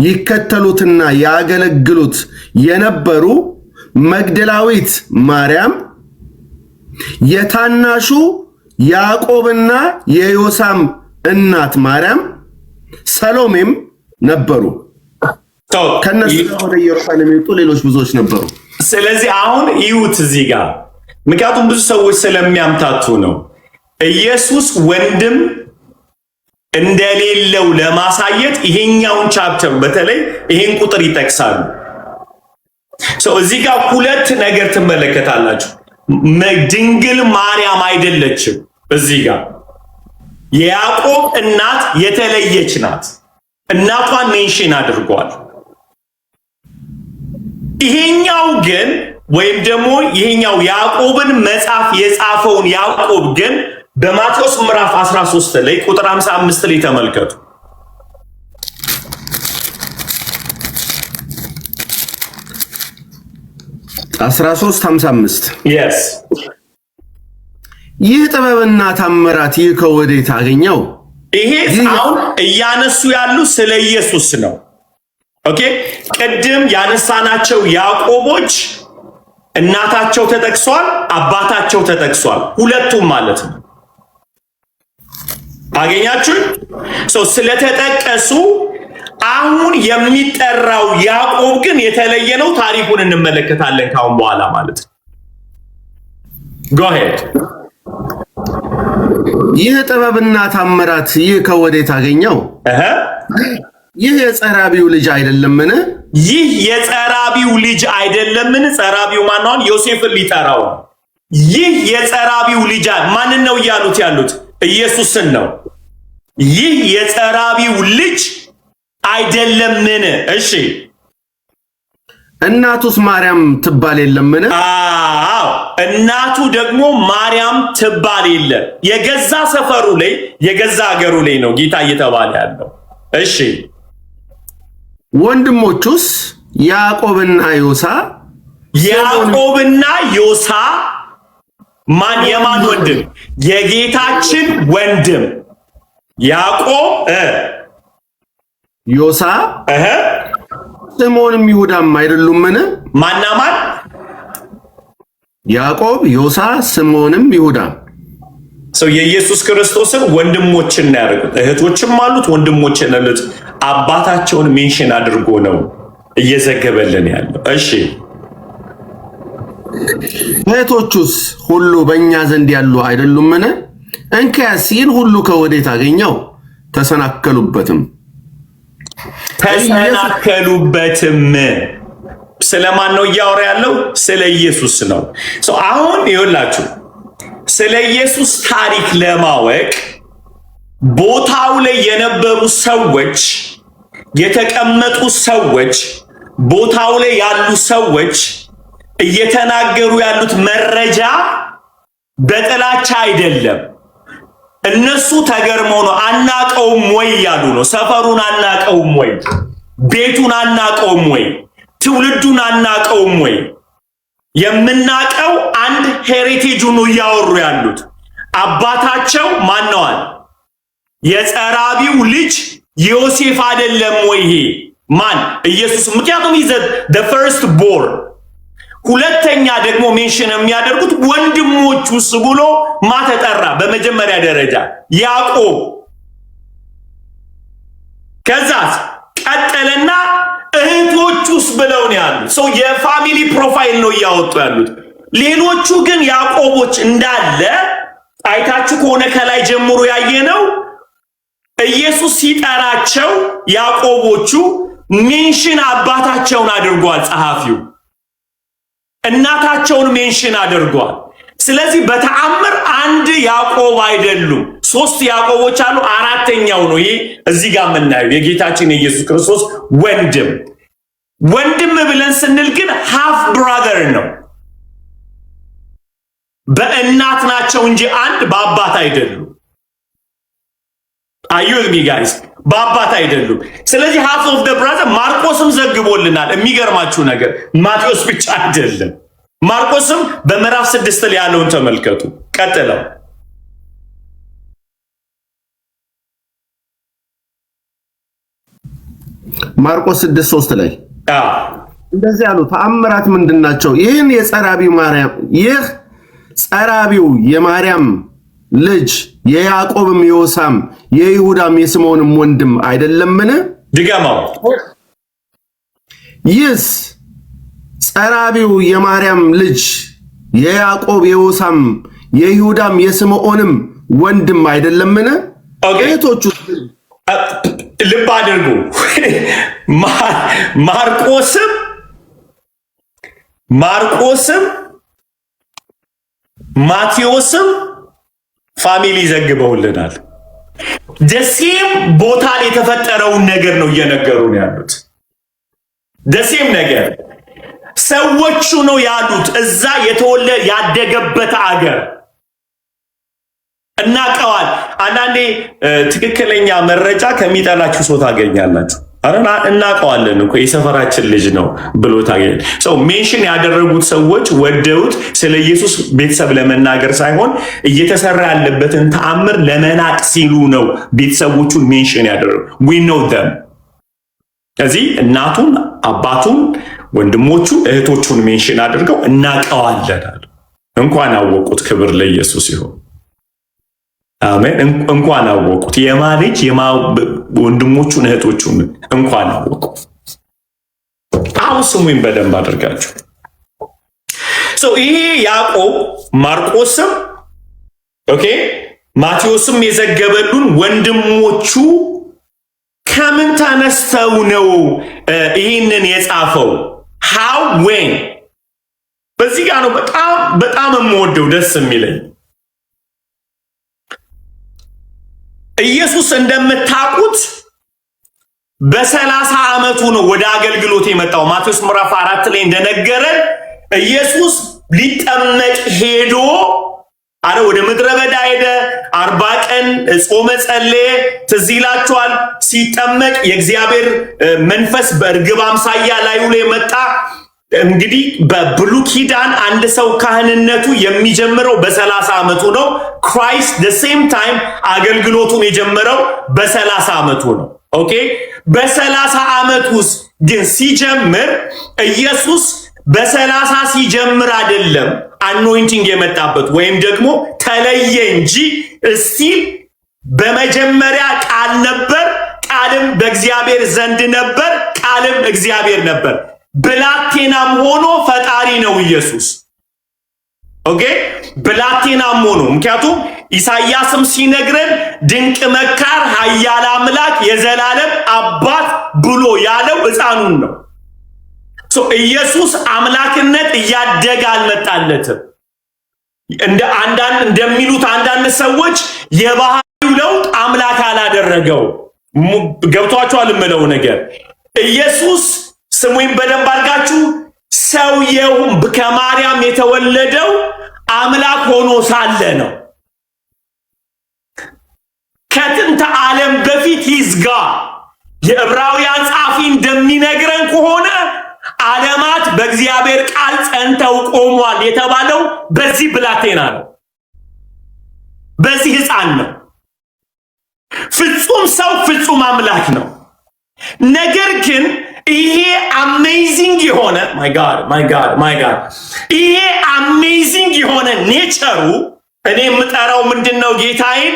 ይከተሉትና ያገለግሉት የነበሩ መግደላዊት ማርያም፣ የታናሹ ያዕቆብና የዮሳም እናት ማርያም፣ ሰሎሜም ነበሩ። ከነሱ ወደ ኢየሩሳሌም የወጡ ሌሎች ብዙዎች ነበሩ። ስለዚህ አሁን ይዩት እዚህ ጋር፣ ምክንያቱም ብዙ ሰዎች ስለሚያምታቱ ነው። ኢየሱስ ወንድም እንደሌለው ለማሳየት ይሄኛውን ቻፕተር በተለይ ይሄን ቁጥር ይጠቅሳሉ። እዚህ ጋር ሁለት ነገር ትመለከታላችሁ። ድንግል ማርያም አይደለችም። እዚህ ጋር የያዕቆብ እናት የተለየች ናት። እናቷን ሜንሽን አድርጓል። ይሄኛው ግን ወይም ደግሞ ይሄኛው ያዕቆብን መጽሐፍ የጻፈውን ያዕቆብ ግን በማቴዎስ ምዕራፍ 13 ላይ ቁጥር 55 ላይ ተመልከቱ። yes ይህ ጥበብና ታምራት ይህ ከወዴት አገኘው? ይሄ አሁን እያነሱ ያሉ ስለ ኢየሱስ ነው። ኦኬ ቅድም ያነሳናቸው ያዕቆቦች እናታቸው ተጠቅሷል፣ አባታቸው ተጠቅሷል። ሁለቱም ማለት ነው። አገኛችሁ? ስለተጠቀሱ አሁን የሚጠራው ያዕቆብ ግን የተለየ ነው። ታሪኩን እንመለከታለን ካሁን በኋላ ማለት ነው። go ahead ይህ ጥበብና ታምራት ይህ ከወዴት አገኘው? ይህ የጸራቢው ልጅ አይደለምን? ይህ የጸራቢው ልጅ አይደለምን? ጸራቢው ማን ነው? ዮሴፍን ሊጠራው። ይህ የጸራቢው ልጅ ማንን ነው እያሉት ያሉት? ኢየሱስን ነው። ይህ የጸራቢው ልጅ አይደለምን? እሺ እናቱስ ማርያም ትባል የለምን? አዎ እናቱ ደግሞ ማርያም ትባል የለ። የገዛ ሰፈሩ ላይ የገዛ ሀገሩ ላይ ነው ጌታ እየተባለ ያለው። እሺ ወንድሞቹስ ያዕቆብና ዮሳ? ያዕቆብና ዮሳ ማን? የማን ወንድም? የጌታችን ወንድም ያዕቆብ ዮሳ ስምዖንም ይሁዳም አይደሉምን? ማና ማን? ያዕቆብ፣ ዮሳ፣ ስምዖንም ይሁዳ። የኢየሱስ ክርስቶስን ወንድሞችን ያደርጉት እህቶችም አሉት ወንድሞችን አሉት። አባታቸውን ሜንሽን አድርጎ ነው እየዘገበልን ያለው። እሺ እህቶቹስ ሁሉ በእኛ ዘንድ ያሉ አይደሉምን? እንኪያስ ይህን ሁሉ ከወዴት አገኘው? ተሰናከሉበትም። ስለማን ነው እያወራ ያለው? ስለ ኢየሱስ ነው። አሁን ይኸውላችሁ ስለ ኢየሱስ ታሪክ ለማወቅ ቦታው ላይ የነበሩ ሰዎች፣ የተቀመጡ ሰዎች፣ ቦታው ላይ ያሉ ሰዎች እየተናገሩ ያሉት መረጃ በጥላቻ አይደለም። እነሱ ተገርመው ነው። አናቀውም ወይ ያሉ ነው። ሰፈሩን አናቀውም ወይ? ቤቱን አናቀውም ወይ? ትውልዱን አናቀውም ወይ? የምናቀው አንድ ሄሪቴጅ ነው እያወሩ ያሉት። አባታቸው ማነዋል? የጸራቢው ልጅ ዮሴፍ አይደለም ወይ? ይሄ ማን? ኢየሱስ። ምክንያቱም the first born ሁለተኛ ደግሞ ሜንሽን የሚያደርጉት ወንድሞቹስ ብሎ ማተጠራ በመጀመሪያ ደረጃ ያዕቆብ። ከዛስ ቀጠለና እህቶቹስ ብለው ነው ያሉት። ሰው የፋሚሊ ፕሮፋይል ነው እያወጡ ያሉት። ሌሎቹ ግን ያዕቆቦች እንዳለ አይታችሁ ከሆነ ከላይ ጀምሮ ያየነው ኢየሱስ ሲጠራቸው ያዕቆቦቹ ሜንሽን አባታቸውን አድርጓል። ጸሐፊው እናታቸውን ሜንሽን አድርጓል። ስለዚህ በተአምር አንድ ያዕቆብ አይደሉም፣ 3 ያዕቆቦች አሉ። አራተኛው ነው ይሄ እዚህ ጋር የምናየው የጌታችን የኢየሱስ ክርስቶስ ወንድም ብለን ስንል ግን ሃፍ ብራዘር ነው። በእናት ናቸው እንጂ አንድ በአባት አይደሉም። አዩ ሚ ጋይስ በአባት አይደሉም። ስለዚህ ሃፍ ኦፍ ዘ ብራዘር ማርቆስም ዘግቦልናል። የሚገርማችሁ ነገር ማቴዎስ ብቻ አይደለም፣ ማርቆስም በምዕራፍ 6 ላይ ያለውን ተመልከቱ። ቀጥለው ማርቆስ 6:3 ላይ እንደዚህ ያሉ ተአምራት ምንድናቸው? ይህን ይህ ጸራቢው የማርያም ልጅ የያዕቆብም የዮሳም የይሁዳም የስምዖንም ወንድም አይደለምን? ድገማው። ይህስ ጸራቢው የማርያም ልጅ የያዕቆብ የዮሳም የይሁዳም የስምዖንም ወንድም አይደለምን? እህቶቹ ልብ አድርጉ። ማርቆስም ማቴዎስም ፋሚሊ ዘግበውልናል። ደሴም ቦታ ላይ የተፈጠረውን ነገር ነው እየነገሩን ያሉት። ደሴም ነገር ሰዎቹ ነው ያሉት። እዛ ያደገበት አገር እናቀዋል። አንዳንዴ ትክክለኛ መረጃ ከሚጠላችሁ ሰው ታገኛላችሁ። አረና እናቀዋለን እኮ የሰፈራችን ልጅ ነው ብሎ ታገኝ። ሰው ሜንሽን ያደረጉት ሰዎች ወደውት ስለ ኢየሱስ ቤተሰብ ለመናገር ሳይሆን እየተሰራ ያለበትን ተአምር ለመናቅ ሲሉ ነው ቤተሰቦቹን ሜንሽን ያደረጉ። we know them። እዚህ እናቱን፣ አባቱን፣ ወንድሞቹ፣ እህቶቹን ሜንሽን አድርገው እናቀዋለን። እንኳን አወቁት። ክብር ለኢየሱስ ይሁን። አሜን። እንኳን አወቁት። የማልጅ ወንድሞቹን እህቶቹን እንኳን አወቁ። አሁን ስሙኝ በደንብ አድርጋችሁ። ይሄ ያዕቆብ ማርቆስም ማቴዎስም የዘገበሉን ወንድሞቹ ከምን ተነስተው ነው ይህንን የጻፈው? how when በዚህ ጋር ነው በጣም የምወደው ደስ የሚለኝ። ኢየሱስ እንደምታውቁት በ30 ዓመቱ ነው ወደ አገልግሎት የመጣው። ማቴዎስ ምዕራፍ 4 ላይ እንደነገረን ኢየሱስ ሊጠመቅ ሄዶ ወደ ምድረ በዳ ሄደ። 40 ቀን ጾመ ጸለየ። ትዝ ይላችኋል። ሲጠመቅ የእግዚአብሔር መንፈስ በእርግብ አምሳያ ላዩ ላይ መጣ። እንግዲህ በብሉይ ኪዳን አንድ ሰው ካህንነቱ የሚጀምረው በ30 ዓመቱ ነው። ክራይስት the same time አገልግሎቱን የጀመረው በ30 ዓመቱ ነው። ኦኬ በ30 ዓመት ውስጥ ግን ሲጀምር ኢየሱስ በ30 ሲጀምር አይደለም አኖይንቲንግ የመጣበት ወይም ደግሞ ተለየ እንጂ እስቲል በመጀመሪያ ቃል ነበር፣ ቃልም በእግዚአብሔር ዘንድ ነበር፣ ቃልም እግዚአብሔር ነበር። ብላቴናም ሆኖ ፈጣሪ ነው ኢየሱስ። ኦኬ ብላቴናም ሆኖ ምክንያቱም ኢሳይያስም ሲነግረን ድንቅ መካር፣ ኃያል አምላክ፣ የዘላለም አባት ብሎ ያለው ሕፃኑን ነው። ኢየሱስ አምላክነት እያደገ አልመጣለትም። እንደሚሉት አንዳንድ ሰዎች የባህሪው ለውጥ አምላክ አላደረገው። ገብቷችኋል የምለው ነገር ኢየሱስ ስሙኝ በደንብ አድርጋችሁ ሰውየው ከማርያም የተወለደው አምላክ ሆኖ ሳለ ነው። ከጥንተ ዓለም በፊት ይዝጋ የዕብራውያን ጻፊ እንደሚነግረን ከሆነ ዓለማት በእግዚአብሔር ቃል ጸንተው ቆሟል የተባለው በዚህ ብላቴና ነው፣ በዚህ ሕፃን ነው። ፍጹም ሰው ፍጹም አምላክ ነው። ነገር ግን ይሄ አሜዚንግ የሆነ ማይ ጋድ ይሄ አሜዚንግ የሆነ ኔቸሩ እኔ የምጠራው ምንድነው? ጌታዬን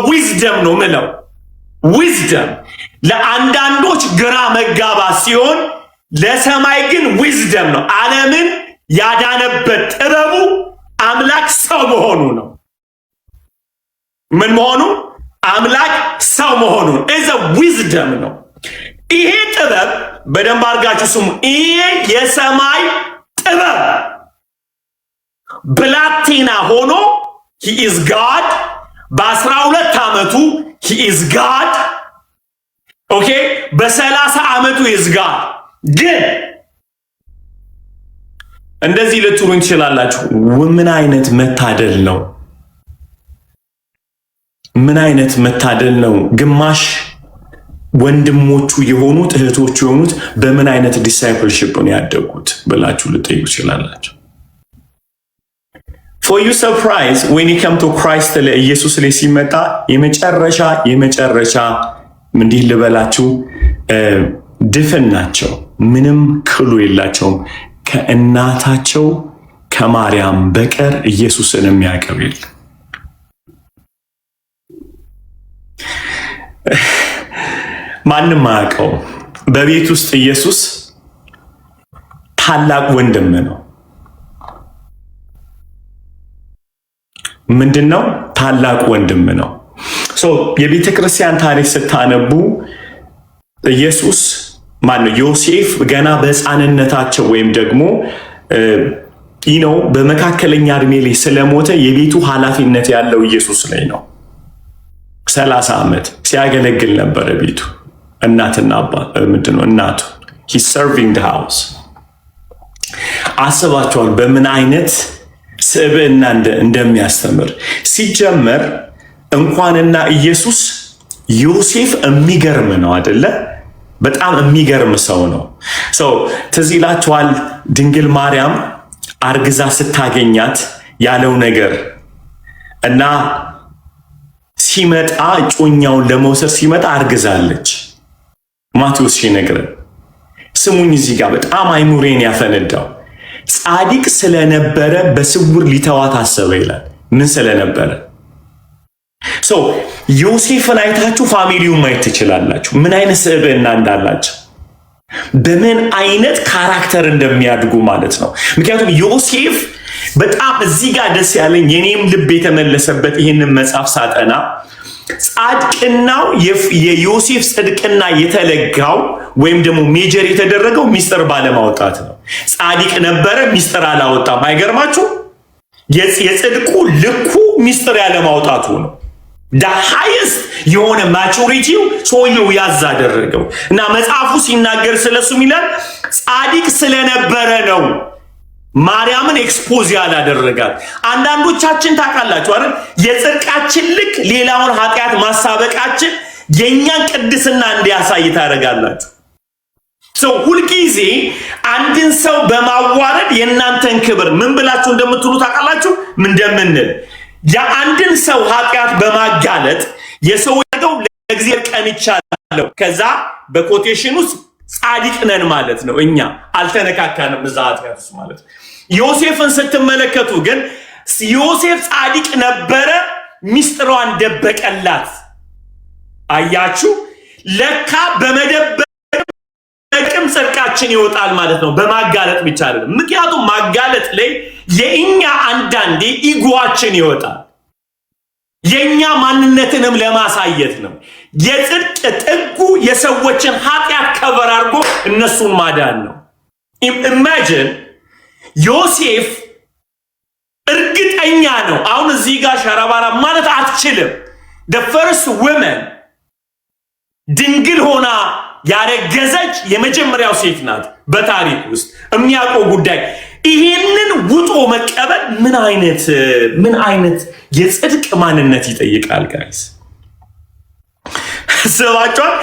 ዊዝደም ነው ምለው። ዊዝደም ለአንዳንዶች ግራ መጋባት ሲሆን ለሰማይ ግን ዊዝደም ነው። ዓለምን ያዳነበት ጥበቡ አምላክ ሰው መሆኑ ነው። ምን መሆኑ? አምላክ ሰው መሆኑ እዘ ዊዝደም ነው። ይሄ ጥበብ በደንብ አድርጋችሁ ስሙ። ይሄ የሰማይ ጥበብ ብላቴና ሆኖ he is God በ12 ዓመቱ he is God ኦኬ በ30 ዓመቱ is God። ግን እንደዚህ ልትሉኝ ትችላላችሁ፣ ምን አይነት መታደል ነው? ምን አይነት መታደል ነው? ግማሽ ወንድሞቹ የሆኑት እህቶቹ የሆኑት በምን አይነት ዲሳይፕልሺፕ ነው ያደጉት ብላችሁ ልትጠይቁ ትችላላችሁ። for you surprise when you come to Christ ለኢየሱስ ላይ ሲመጣ የመጨረሻ እንዲህ ልበላችሁ ድፍን ናቸው። ምንም ክሉ የላቸውም። ከእናታቸው ከማርያም በቀር ኢየሱስን የሚያውቀው የለም። ማንም አያውቀው። በቤት ውስጥ ኢየሱስ ታላቅ ወንድም ነው። ምንድነው? ታላቅ ወንድም ነው። የቤተ ክርስቲያን ታሪክ ስታነቡ ኢየሱስ ማነው? ዮሴፍ ገና በሕፃንነታቸው ወይም ደግሞ በመካከለኛ እድሜ ላይ ስለሞተ የቤቱ ኃላፊነት ያለው ኢየሱስ ላይ ነው። 30 ዓመት ሲያገለግል ነበረ ቤቱ። እናትና አባት ምንድነው? እናቱ he's serving the house። አስባቸዋል በምን አይነት ስብዕና እንደሚያስተምር ሲጀመር። እንኳንና ኢየሱስ ዮሴፍ የሚገርም ነው አይደለ? በጣም የሚገርም ሰው ነው። ትዝ ይላችኋል ድንግል ማርያም አርግዛ ስታገኛት ያለው ነገር እና ሲመጣ ጮኛውን ለመውሰድ ሲመጣ አርግዛለች። ማቴዎስ ሲነግረን ስሙኝ፣ እዚህ ጋር በጣም አይሙሬን ያፈነዳው ጻድቅ ስለነበረ በስውር ሊተዋት አሰበ ይላል። ምን ስለነበረ? ዮሴፍን አይታችሁ ፋሚሊውን ማየት ትችላላችሁ፣ ምን አይነት ስብዕና እንዳላቸው፣ በምን አይነት ካራክተር እንደሚያድጉ ማለት ነው። ምክንያቱም ዮሴፍ በጣም እዚህ ጋር ደስ ያለኝ የኔም ልብ የተመለሰበት ይህንን መጽሐፍ ሳጠና ጻድቅናው የዮሴፍ ጽድቅና የተለጋው ወይም ደግሞ ሜጀር የተደረገው ሚስጥር ባለማውጣት ነው። ጻድቅ ነበረ፣ ሚስጥር አላወጣም። አይገርማችሁ? የጽድቁ ልኩ ሚስጥር ያለማውጣቱ ነው። ሃይስት የሆነ ማቹሪቲው ሰውየው ያዝ አደረገው እና መጽሐፉ ሲናገር ስለሱ ይላል ጻድቅ ስለነበረ ነው ማርያምን ኤክስፖዝ ያላደረጋት። አንዳንዶቻችን ታውቃላችሁ አይደል? የጽድቃችን ልክ ሌላውን ኃጢአት ማሳበቃችን የኛን ቅድስና እንዲያሳይ ታደርጋላችሁ። ሁልጊዜ አንድን ሰው በማዋረድ የእናንተን ክብር ምን ብላችሁ እንደምትሉ ታውቃላችሁ? ምን እንደምንል የአንድን ሰው ኃጢአት በማጋለጥ የሰው ያደው ለእግዚአብሔር ቀንቻለሁ፣ ከዛ በኮቴሽን ውስጥ ጻድቅ ነን ማለት ነው። እኛ አልተነካካንም እዛ ኃጢአት ውስጥ ማለት ነው። ዮሴፍን ስትመለከቱ ግን ዮሴፍ ጻድቅ ነበረ፣ ሚስጥሯን ደበቀላት። አያችሁ? ለካ በመደበቅም ጽድቃችን ይወጣል ማለት ነው፣ በማጋለጥ ብቻ አይደለም። ምክንያቱም ማጋለጥ ላይ የእኛ አንዳንዴ ኢጎአችን ይወጣል፣ የኛ ማንነትንም ለማሳየት ነው። የጽድቅ ጥጉ የሰዎችን ኃጢአት ከበር አድርጎ እነሱን ማዳን ነው። ኢማጂን ዮሴፍ እርግጠኛ ነው። አሁን እዚህ ጋር ሸራባራ ማለት አትችልም። the first woman ድንግል ሆና ያረገዘች የመጀመሪያው ሴት ናት በታሪክ ውስጥ የሚያውቀው ጉዳይ። ይሄንን ውጦ መቀበል ምን አይነት የጽድቅ ማንነት ይጠይቃል ጋይስ? ሰባቷን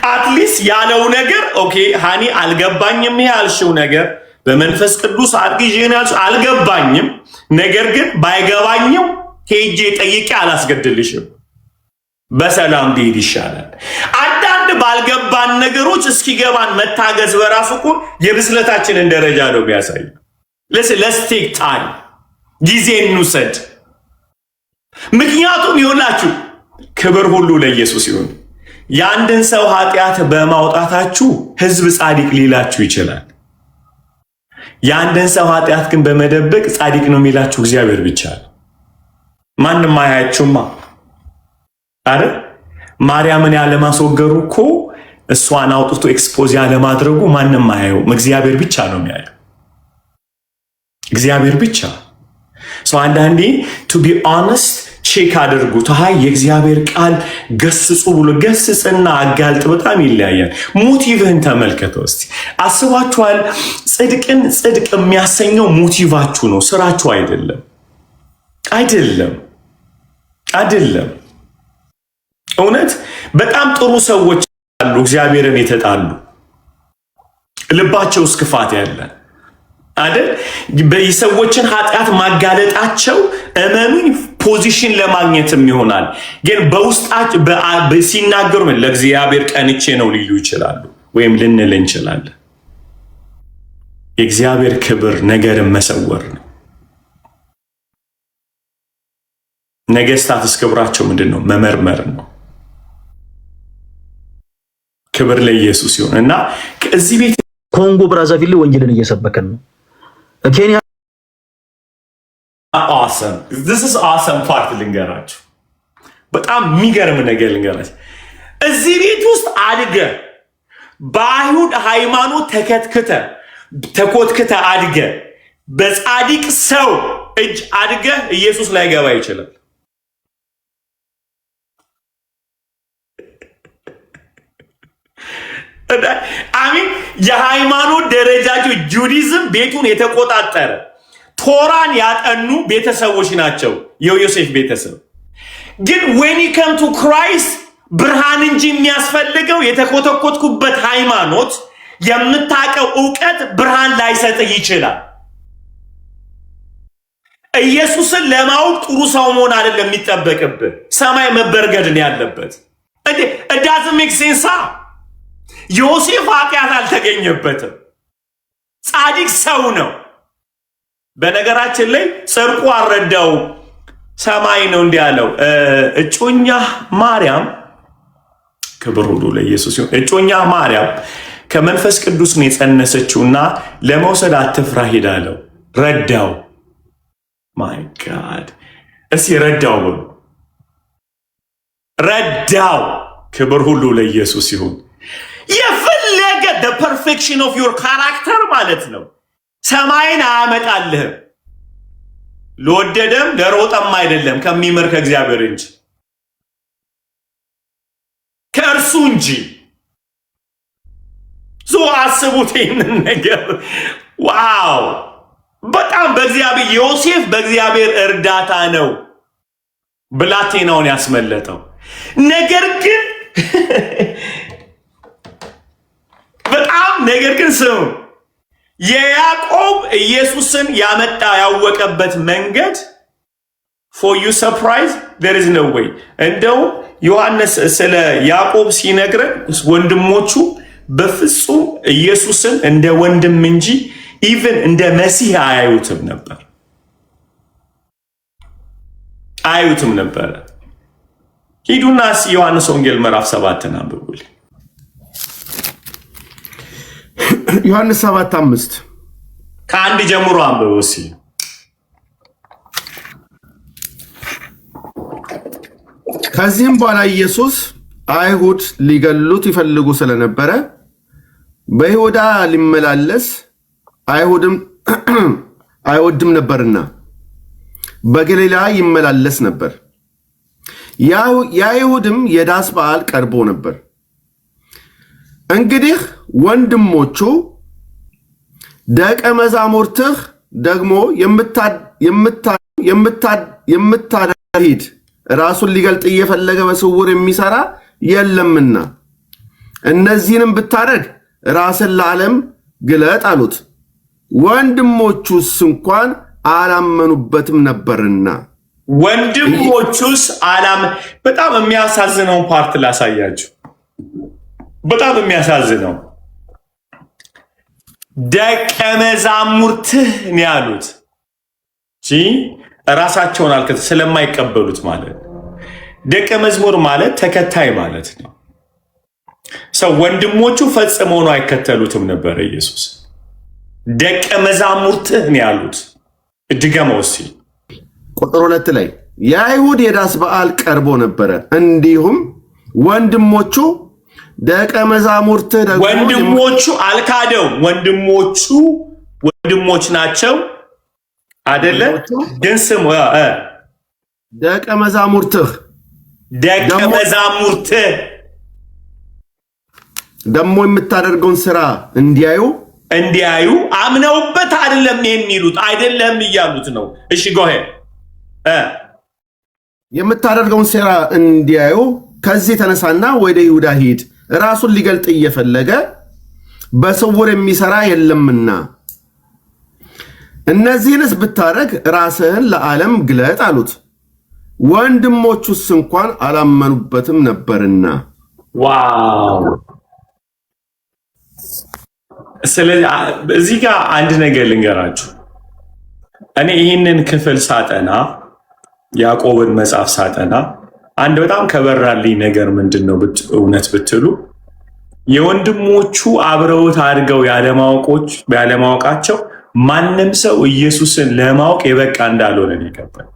አትሊስት ያለው ነገር ኦኬ ሃኒ አልገባኝም፣ ይሄ ያልሽው ነገር በመንፈስ ቅዱስ አድርጊኝ ያልሽው አልገባኝም፣ ነገር ግን ባይገባኝም ሄጄ ጠይቄ አላስገድልሽም። በሰላም ቢሄድ ይሻላል። አንዳንድ ባልገባን ነገሮች እስኪገባን መታገዝ በራሱ እኮ የብስለታችንን ደረጃ ነው የሚያሳይ። let's take time ጊዜ እንውሰድ። ምክንያቱም ይሆናችሁ ክብር ሁሉ ለኢየሱስ ይሁን። የአንድን ሰው ኃጢአት በማውጣታችሁ ህዝብ ጻድቅ ሊላችሁ ይችላል። የአንድን ሰው ኃጢአት ግን በመደበቅ ጻድቅ ነው የሚላችሁ እግዚአብሔር ብቻ ነው። ማንም አያችሁማ አይደል? ማርያምን ያለማስወገሩ እኮ እሷን አውጥቶ ኤክስፖዝ ያለማድረጉ ማንም አያየውም። እግዚአብሔር ብቻ ነው የሚያየው። እግዚአብሔር ብቻ። ሰው አንዳንዴ ቱ ቢ ኦነስት ቼክ አድርጉ። ተሃይ የእግዚአብሔር ቃል ገስጹ ብሎ ገስጽና አጋልጥ በጣም ይለያያል። ሞቲቭህን ተመልከተው እስቲ። አስባችኋል? ጽድቅን ጽድቅ የሚያሰኘው ሞቲቫችሁ ነው፣ ስራችሁ አይደለም። አይደለም። እውነት በጣም ጥሩ ሰዎች አሉ፣ እግዚአብሔርን የተጣሉ ልባቸው ውስጥ ክፋት ያለ አይደል? በሰዎችን ኃጢአት ማጋለጣቸው እመኑኝ ፖዚሽን ለማግኘትም ይሆናል። ግን በውስጣቸው ሲናገሩ ለእግዚአብሔር ቀንቼ ነው ሊሉ ይችላሉ፣ ወይም ልንል እንችላለን። የእግዚአብሔር ክብር ነገርን መሰወር ነው። ነገስታትስ ክብራቸው ምንድን ነው? መመርመር ነው። ክብር ለኢየሱስ ይሁን እና እዚህ ቤት ኮንጎ ብራዛቪል ወንጌልን እየሰበከን ነው። ኬንያ awesome. This is awesome part ልንገራችሁ። በጣም የሚገርም ነገር ልንገራችሁ። እዚህ ቤት ውስጥ አድገ በአይሁድ ሃይማኖት ተኮትክተ አድገ በጻድቅ ሰው እጅ አድገ ኢየሱስ ላይ ገባ ይችላል። አሚን። የሃይማኖት ደረጃቸው ጁዲዝም ቤቱን የተቆጣጠረ ቶራን ያጠኑ ቤተሰቦች ናቸው የዮሴፍ ቤተሰብ። ግን when you come to Christ ብርሃን እንጂ የሚያስፈልገው የተኮተኮትኩበት ሃይማኖት የምታቀው ዕውቀት ብርሃን ላይሰጥ ይችላል። ኢየሱስን ለማወቅ ጥሩ ሰው መሆን አይደለም የሚጠበቅብህ፣ ሰማይ መበርገድ ነው ያለበት። it doesn't make sense። ዮሴፍ ኃጢአት አልተገኘበትም፣ ጻድቅ ሰው ነው። በነገራችን ላይ ጽድቁ አልረዳው፣ ሰማይ ነው እንዲህ ያለው። እጮኛ ማርያም ክብር ሁሉ ለኢየሱስ ይሁን። እጮኛ ማርያም ከመንፈስ ቅዱስ ነው የጸነሰችውና ለመውሰድ አትፍራ ሄዳለው። ረዳው። ማይ ጋድ እስኪ ረዳው ብሎ ረዳው። ክብር ሁሉ ለኢየሱስ ይሁን። የፈለገ the perfection of your character ማለት ነው ሰማይን አያመጣልህም። ለወደደም ለሮጠም አይደለም ከሚመር ከእግዚአብሔር እንጂ ከእርሱ እንጂ። አስቡት ይህንን ነገር። ዋው! በጣም በእግዚአብሔር ዮሴፍ በእግዚአብሔር እርዳታ ነው ብላቴናውን ያስመለጠው። ነገር ግን ስሙ፣ የያዕቆብ ኢየሱስን ያወቀበት መንገድ for you surprise there is no way። እንደው ዮሐንስ ስለ ያዕቆብ ሲነግረን ወንድሞቹ በፍጹም ኢየሱስን እንደ ወንድም እንጂ ኢቭን እንደ መሲህ አያዩትም ነበር። ሂዱና ዮሐንስ ወንጌል ምዕራፍ 7 አንብቡልኝ። ዮሐንስ 7:5 ከአንድ ጀምሮ አንብቡ እስኪ። ከዚህም በኋላ ኢየሱስ አይሁድ ሊገሉት ይፈልጉ ስለነበረ በይሁዳ ሊመላለስ አይወድም ነበርና በገሊላ ይመላለስ ነበር። የአይሁድም የዳስ በዓል ቀርቦ ነበር። እንግዲህ ወንድሞቹ ደቀ መዛሙርትህ ደግሞ የምታዳሂድ ራሱን ሊገልጥ እየፈለገ በስውር የሚሰራ የለምና እነዚህንም ብታደርግ ራስን ለዓለም ግለጥ አሉት። ወንድሞቹስ እንኳን አላመኑበትም ነበርና ወንድሞቹስ በጣም የሚያሳዝነው ፓርት ላሳያችሁ። በጣም የሚያሳዝነው ደቀ መዛሙርትህ ነው ያሉት ራሳቸውን ስለማይቀበሉት ማለት ነው። ደቀ መዝሙር ማለት ተከታይ ማለት ነው። ሰው ወንድሞቹ ፈጽመው ነው አይከተሉትም ነበር ኢየሱስ። ደቀ መዛሙርትህ ነው ያሉት። ድገመው እስኪ ቁጥር 2 ላይ የአይሁድ የዳስ በዓል ቀርቦ ነበረ፣ እንዲሁም ወንድሞቹ ደቀ መዛሙርትህ ደግሞ ወንድሞቹ አልካደው። ወንድሞች ናቸው አይደለ? ግን ስሙ ደቀ መዛሙርትህ ደግሞ የምታደርገውን ስራ እንዲያዩ አምነውበት አይደለም የሚሉት አይደለም እያሉት ነው። እሺ ጎሄ የምታደርገውን ስራ እንዲያዩ ከዚህ ተነሳና ወደ ይሁዳ ሂድ፣ ራሱን ሊገልጥ እየፈለገ በስውር የሚሰራ የለምና እነዚህንስ ብታደርግ ራስህን ለዓለም ግለጥ አሉት። ወንድሞቹስ እንኳን አላመኑበትም ነበርና። ዋው! ስለዚህ እዚህ ጋር አንድ ነገር ልንገራችሁ። እኔ ይህንን ክፍል ሳጠና ያዕቆብን መጽሐፍ ሳጠና አንድ በጣም ከበራልኝ ነገር ምንድነው እውነት ብትሉ የወንድሞቹ አብረውት አድርገው ያለማወቃቸው ማንም ሰው ኢየሱስን ለማወቅ የበቃ እንዳልሆነ ነው የገባኝ።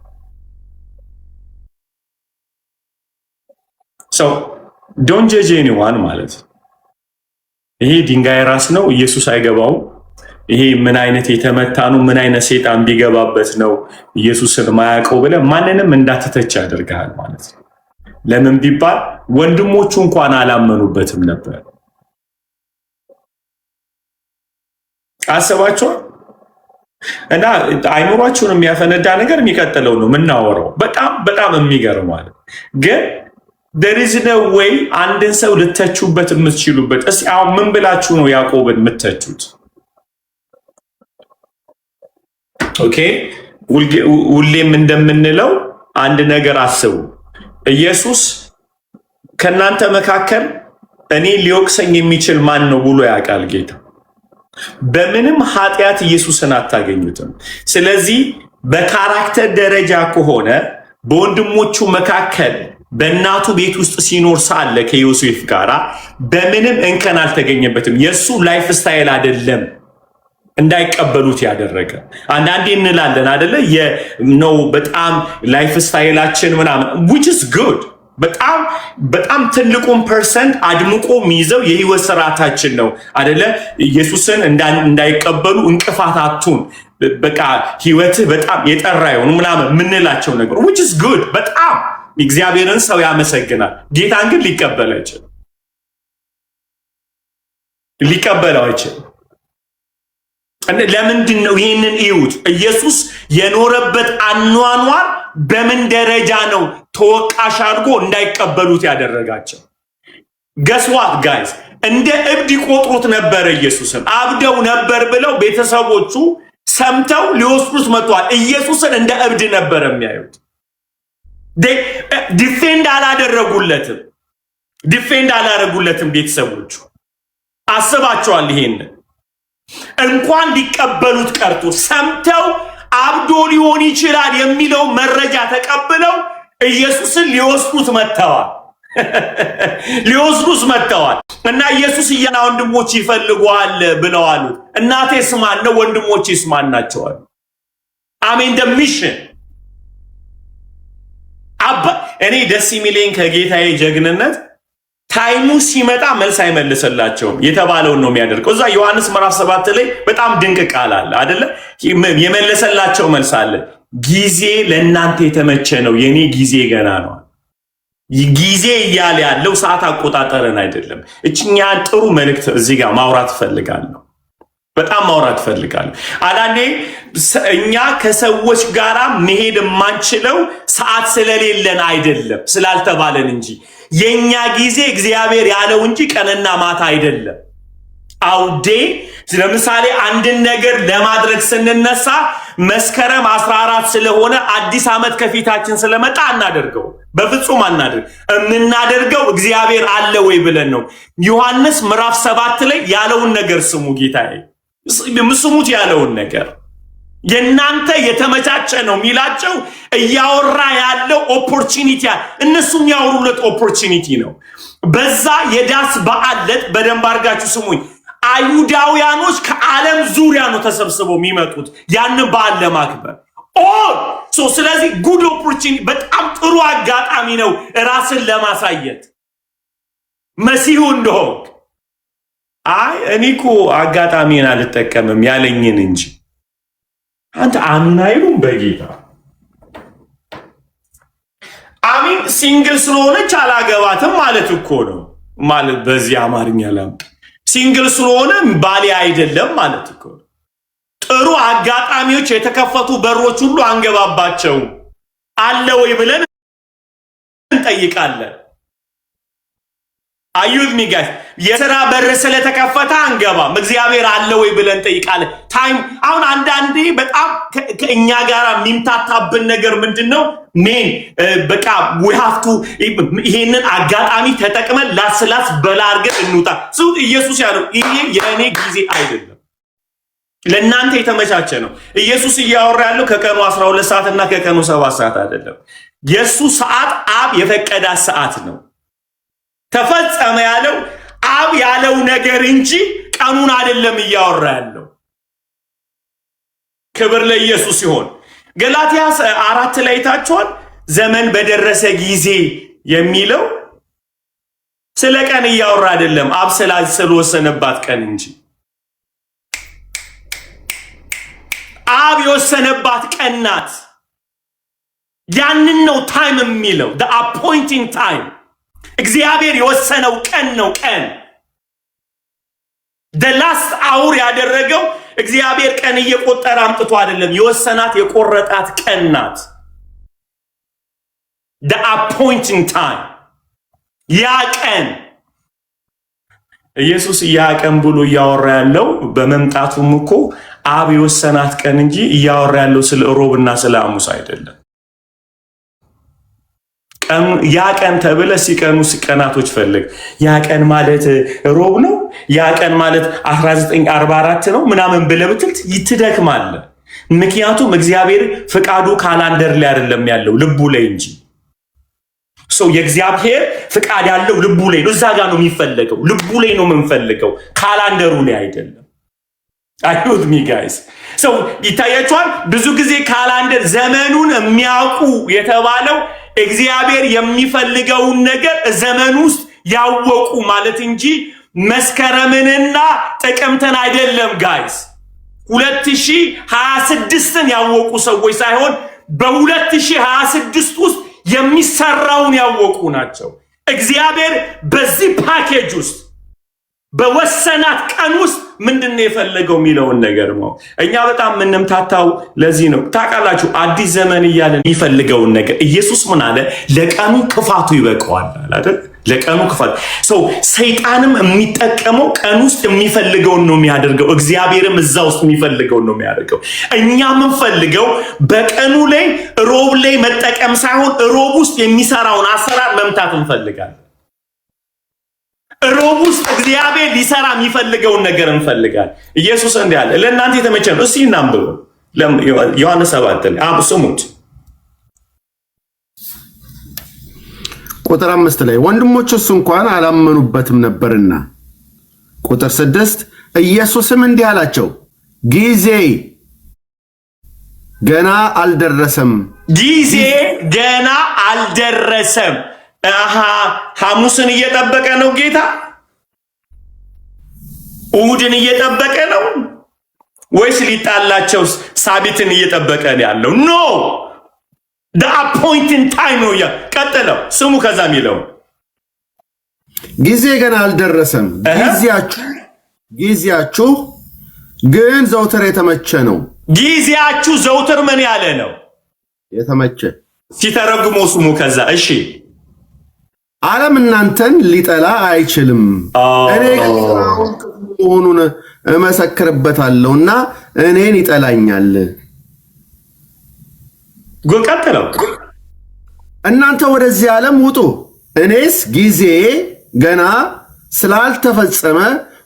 ሰው ዶንት ጀጅ ኤኒዋን ማለት ይሄ ድንጋይ ራስ ነው፣ ኢየሱስ አይገባውም። ይሄ ምን አይነት የተመታ ነው፣ ምን አይነት ሰይጣን ቢገባበት ነው ኢየሱስን ማያውቀው ብለህ ማንንም እንዳትተች ያደርጋል ማለት ነው። ለምን ቢባል ወንድሞቹ እንኳን አላመኑበትም ነበር። አሰባችኋል? እና አይምሯችሁን የሚያፈነዳ ነገር የሚቀጥለው ነው የምናወራው። በጣም የሚገርም ማለት ግን there is no way አንድን ሰው ልተቹበት የምትችሉበት። እስኪ አሁን ምን ብላችሁ ነው ያዕቆብን የምትተቹት? ኦኬ ሁሌም እንደምንለው አንድ ነገር አስቡ። ኢየሱስ ከናንተ መካከል እኔ ሊወቅሰኝ የሚችል ማን ነው ብሎ ያውቃል ጌታ። በምንም ኃጢአት ኢየሱስን አታገኙትም። ስለዚህ በካራክተር ደረጃ ከሆነ በወንድሞቹ መካከል በእናቱ ቤት ውስጥ ሲኖር ሳለ ከዮሴፍ ጋራ በምንም እንከን አልተገኘበትም። የሱ ላይፍ ስታይል አይደለም እንዳይቀበሉት ያደረገ። አንዳንዴ እንላለን አይደለ ነው በጣም ላይፍ ስታይላችን ምናምን which is good በጣም ትልቁን ፐርሰንት አድምቆ የሚይዘው የህይወት ስርዓታችን ነው አይደለ? ኢየሱስን እንዳይቀበሉ እንቅፋታቱን በቃ ህይወትህ በጣም የጠራ ይሆኑ ምናምን የምንላቸው ነገር which is good በጣም እግዚአብሔርን ሰው ያመሰግናል። ጌታን ግን ሊቀበለው አይችልም። ለምንድን ነው ይህንን እዩት። ኢየሱስ የኖረበት አኗኗር በምን ደረጃ ነው ተወቃሽ አድርጎ እንዳይቀበሉት ያደረጋቸው? ገስዋት ጋይዝ እንደ እብድ ይቆጥሩት ነበር። ኢየሱስን አብደው ነበር ብለው ቤተሰቦቹ ሰምተው ሊወስዱት መጥተዋል። ኢየሱስን እንደ እብድ ነበር የሚያዩት። ዲፌንድ አላደረጉለትም ቤተሰቦቹ። አስባቸዋል። ይሄን እንኳን ሊቀበሉት ቀርቶ ሰምተው አብዶ ሊሆን ይችላል የሚለው መረጃ ተቀብለው ኢየሱስን ሊወስዱት መጥተዋል። እና ኢየሱስ እያና ወንድሞች ይፈልጓል ብለው አሉት። እናቴስ ማን ነው? ወንድሞቼስ ማን ናቸው? አሜን ደ ሚሽን እኔ ደስ የሚለኝ ከጌታዬ ጀግንነት ታይሙ ሲመጣ መልስ አይመልስላቸውም፣ የተባለውን ነው የሚያደርገው። እዛ ዮሐንስ ምዕራፍ 7 ላይ በጣም ድንቅ ቃል አለ አይደለ? የመለሰላቸው መልስ አለ። ጊዜ ለእናንተ የተመቸ ነው፣ የኔ ጊዜ ገና ነው። ጊዜ እያለ ያለው ሰዓት አቆጣጠርን አይደለም። እችኛን ጥሩ መልእክት እዚህ ጋር ማውራት እፈልጋለሁ። አንዳንዴ እኛ ከሰዎች ጋራ መሄድ የማንችለው ሰዓት ስለሌለን አይደለም ስላልተባለን እንጂ የኛ ጊዜ እግዚአብሔር ያለው እንጂ ቀንና ማታ አይደለም። አውዴ ለምሳሌ አንድን ነገር ለማድረግ ስንነሳ መስከረም 14 ስለሆነ አዲስ ዓመት ከፊታችን ስለመጣ አናደርገው፣ በፍጹም አናደርግ። የምናደርገው እግዚአብሔር አለ ወይ ብለን ነው። ዮሐንስ ምዕራፍ 7 ላይ ያለውን ነገር ስሙ። ጌታዬ ስሙት ያለውን ነገር የናንተ የተመቻቸ ነው የሚላቸው እያወራ ያለው ኦፖርቹኒቲ እነሱም ያወሩለት ኦፖርቹኒቲ ነው። በዛ የዳስ በዓለት በደንብ አድርጋችሁ ስሙኝ። አይሁዳውያኖች ከዓለም ዙሪያ ነው ተሰብስበው የሚመጡት ያንን በዓል ለማክበር። ስለዚህ ጉድ ኦፖርቹኒቲ፣ በጣም ጥሩ አጋጣሚ ነው ራስን ለማሳየት መሲሁ እንደሆን። አይ እኔ እኮ አጋጣሚን አልጠቀምም ያለኝን እንጂ አንተ አሚን አይሉም በጌታ አሚን። ሲንግል ስለሆነች አላገባትም ማለት እኮ ነው። ማለት በዚህ አማርኛ ላምጥ ሲንግል ስለሆነ ባሌ አይደለም ማለት እኮ ነው። ጥሩ አጋጣሚዎች የተከፈቱ በሮች ሁሉ አንገባባቸው አለ ወይ ብለን እንጠይቃለን። አዩት ሚጋስ የሥራ በር ስለተከፈተ አንገባም። እግዚአብሔር አለ ወይ ብለን እንጠይቃለን። ታይም አሁን አንዳንዴ በጣም ከእኛ ጋር የሚምታታብን ነገር ምንድነው? ሜን በቃ we have to ይሄንን አጋጣሚ ተጠቅመን ላስላስ በላርገን እንውጣ። ኢየሱስ ያለው ይሄ የኔ ጊዜ አይደለም፣ ለእናንተ የተመቻቸ ነው። ኢየሱስ እያወራ ያለው ከቀኑ 12 ሰዓት እና ከቀኑ 7 ሰዓት አይደለም። የሱ ሰዓት አብ የፈቀዳት ሰዓት ነው። ተፈጸመ ያለው አብ ያለው ነገር እንጂ ቀኑን አይደለም እያወራ ያለው። ክብር ለኢየሱስ ይሁን። ገላትያ 4 ላይ ታችኋል። ዘመን በደረሰ ጊዜ የሚለው ስለ ቀን እያወራ አይደለም፣ አብ ስለወሰነባት ቀን እንጂ። አብ የወሰነባት ቀን ናት። ያንን ነው ታይም የሚለው the appointing time። እግዚአብሔር የወሰነው ቀን ነው። ቀን the last hour ያደረገው እግዚአብሔር ቀን እየቆጠረ አምጥቶ አይደለም፣ የወሰናት የቆረጣት ቀን ናት። the appointing time ያ ቀን ኢየሱስ ያ ቀን ብሎ እያወራ ያለው በመምጣቱም እኮ አብ የወሰናት ቀን እንጂ እያወራ ያለው ስለ ሮብና ስለ ሐሙስ አይደለም። ያ ቀን ተብለ ሲቀኑ ቀናቶች ፈልግ። ያ ቀን ማለት ሮብ ነው፣ ያ ቀን ማለት 1944 ነው ምናምን ብለህ ብትል ይትደክማለህ። ምክንያቱም እግዚአብሔር ፍቃዱ ካላንደር ላይ አይደለም ያለው ልቡ ላይ እንጂ። የእግዚአብሔር ፍቃድ ያለው ልቡ ላይ ነው። እዛ ጋር ነው የሚፈለገው፣ ልቡ ላይ ነው የምንፈልገው፣ ካላንደሩ ላይ አይደለም። አይሁት ሚ ጋይስ ይታያችኋል። ብዙ ጊዜ ካላንደር ዘመኑን የሚያውቁ የተባለው እግዚአብሔር የሚፈልገውን ነገር ዘመን ውስጥ ያወቁ ማለት እንጂ መስከረምንና ጥቅምትን አይደለም ጋይስ። 2026ን ያወቁ ሰዎች ሳይሆን በ2026 ውስጥ የሚሰራውን ያወቁ ናቸው። እግዚአብሔር በዚህ ፓኬጅ ውስጥ በወሰናት ቀን ውስጥ ምንድነው የፈለገው የሚለውን ነገር ነው። እኛ በጣም ምንምታታው ለዚህ ነው። ታውቃላችሁ አዲስ ዘመን እያለን የሚፈልገውን ነገር ኢየሱስ ምን አለ? ለቀኑ ክፋቱ ይበቃዋል አይደል? ለቀኑ ክፋት ሰይጣንም የሚጠቀመው ቀን ውስጥ የሚፈልገውን ነው የሚያደርገው፣ እግዚአብሔርም እዛ ውስጥ የሚፈልገውን ነው የሚያደርገው። እኛ የምንፈልገው በቀኑ ላይ ሮብ ላይ መጠቀም ሳይሆን ሮብ ውስጥ የሚሰራውን አሰራር መምታት እንፈልጋለን። ሮብ ውስጥ እግዚአብሔር ሊሰራ የሚፈልገውን ነገር እንፈልጋለን። ኢየሱስ እንዲህ አለ፣ ለእናንተ የተመቸ ነው። እስኪ እናንብብ ዮሐንስ 7 ስሙት። ቁጥር 5 ላይ ወንድሞቹስ እንኳን አላመኑበትም ነበርና። ቁጥር 6 ኢየሱስም እንዲህ አላቸው፣ ጊዜ ገና አልደረሰም። ጊዜ ገና አልደረሰም። ሐሙስን እየጠበቀ ነው ጌታ? እሑድን እየጠበቀ ነው ወይስ ሊጣላቸው ሳቢትን እየጠበቀ ነው ያለው? ኖ the appointing time ነው። ቀጥለው ስሙ። ከዛ የሚለው ጊዜ ገና አልደረሰም። ጊዜያችሁ ግን ዘውትር የተመቸ ነው። ጊዜያችሁ ዘውትር ምን ያለ ነው? የተመቸ። ሲተረጉሞ ስሙ። ከዛ እሺ ዓለም እናንተን ሊጠላ አይችልም። እኔ ግን መሆኑን እመሰክርበታለሁና እኔን ይጠላኛል። ቀጥለው እናንተ ወደዚህ ዓለም ውጡ፣ እኔስ ጊዜ ገና ስላልተፈጸመ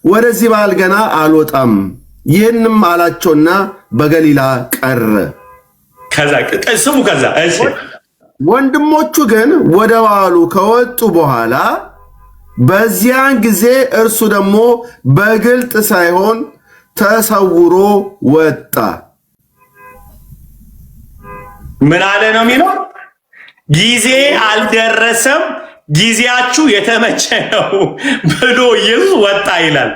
ወደዚህ በዓል ገና አልወጣም። ይህንም አላቸውና በገሊላ ቀረ። ከዛ እሺ ወንድሞቹ ግን ወደ በዓሉ ከወጡ በኋላ በዚያን ጊዜ እርሱ ደግሞ በግልጥ ሳይሆን ተሰውሮ ወጣ። ምን አለ ነው የሚለው? ጊዜ አልደረሰም፣ ጊዜያችሁ የተመቸ ነው ብሎ ኢየሱስ ወጣ ይላል።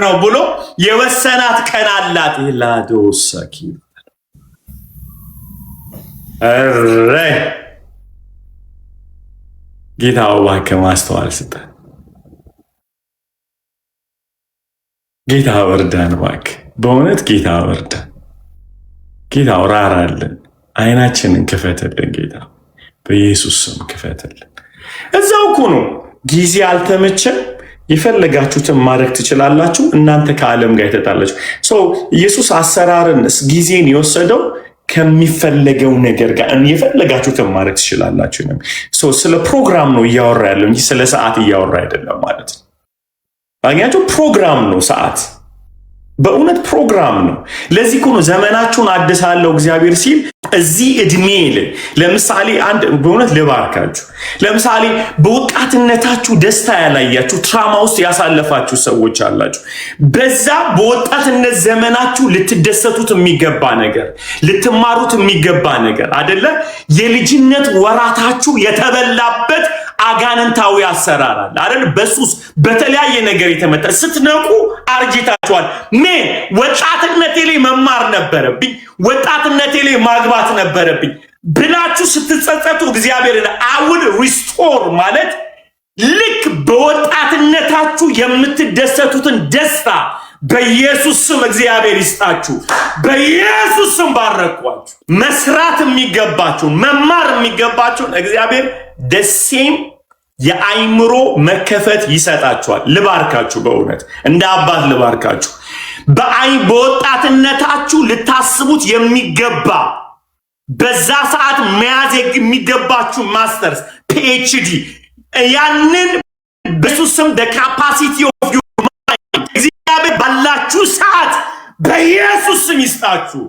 ነው ብሎ የወሰናት ቀን አላት። ላዶሳኪ አረ ጌታው እባክህ ማስተዋል ስጠን። ጌታ ወርዳን እባክህ፣ በእውነት ጌታ ወርዳን። ጌታ ራራልን፣ አይናችንን ክፈትልን። ጌታ በኢየሱስ ስም ክፈትልን። እዛው እኮ ነው ጊዜ አልተመቸም፣ የፈለጋችሁትን ማድረግ ትችላላችሁ፣ እናንተ ከዓለም ጋር የተጣላችሁ ሰው። ኢየሱስ አሰራርን ጊዜን የወሰደው ከሚፈለገው ነገር ጋር የፈለጋችሁትን ማድረግ ትችላላችሁ ነው። ስለ ፕሮግራም ነው እያወራ ያለው እንጂ ስለ ሰዓት እያወራ አይደለም ማለት ነው። አግኛችሁ ፕሮግራም ነው ሰዓት፣ በእውነት ፕሮግራም ነው። ለዚህ እኮ ነው ዘመናችሁን አድሳለሁ እግዚአብሔር ሲል እዚህ እድሜ ይልን። ለምሳሌ አንድ በእውነት ልባርካችሁ። ለምሳሌ በወጣትነታችሁ ደስታ ያላያችሁ ትራማ ውስጥ ያሳለፋችሁ ሰዎች አላችሁ። በዛ በወጣትነት ዘመናችሁ ልትደሰቱት የሚገባ ነገር፣ ልትማሩት የሚገባ ነገር አይደለ? የልጅነት ወራታችሁ የተበላበት አጋንንታዊ አሰራር አለ አይደል? በሱስ በተለያየ ነገር የተመታ ስትነቁ አርጅታችኋል። ምን ወጣትነቴ ላይ መማር ነበረብኝ፣ ወጣትነቴ ላይ ማግባት ነበረብኝ ብላችሁ ስትጸጸቱ እግዚአብሔርን አውል ሪስቶር ማለት ልክ በወጣትነታችሁ የምትደሰቱትን ደስታ በኢየሱስ ስም እግዚአብሔር ይስጣችሁ። በኢየሱስ ስም ባረኳችሁ። መስራት የሚገባችሁ መማር የሚገባችሁን እግዚአብሔር ደሴም የአይምሮ መከፈት ይሰጣችኋል። ልባርካችሁ፣ በእውነት እንደ አባት ልባርካችሁ። በወጣትነታችሁ ልታስቡት የሚገባ በዛ ሰዓት መያዝ የሚገባችሁ ማስተርስ፣ ፒኤችዲ ያንን በኢየሱስ ስም the capacity of your mind እግዚአብሔር ባላችሁ ሰዓት በኢየሱስ ስም ይስጣችሁ።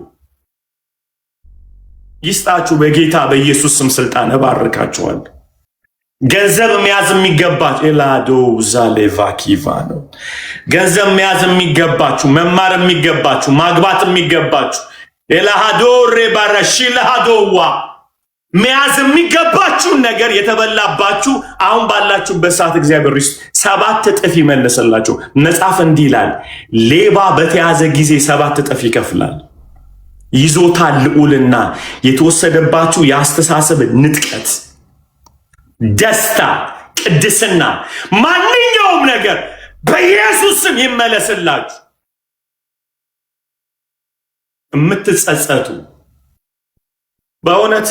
በጌታ በኢየሱስ ስም ስልጣን እባርካችኋል። ገንዘብ መያዝ የሚገባችሁ ኤላዶ ዛሌቫኪቫ ነው። ገንዘብ መያዝ የሚገባችሁ፣ መማር የሚገባችሁ፣ ማግባት የሚገባችሁ ኤላሃዶ ሬባራሺ ለሃዶዋ መያዝ የሚገባችሁን ነገር የተበላባችሁ አሁን ባላችሁበት ሰዓት እግዚአብሔር 7 እጥፍ ይመልስላችሁ። መጽሐፍ እንዲህ ይላል፣ ሌባ በተያዘ ጊዜ 7 እጥፍ ይከፍላል። ይዞታል ልዑልና የተወሰደባችሁ የአስተሳሰብ ንጥቀት፣ ደስታ፣ ቅድስና፣ ማንኛውም ነገር በኢየሱስ ስም ይመለስላችሁ። የምትጸጸቱ በእውነት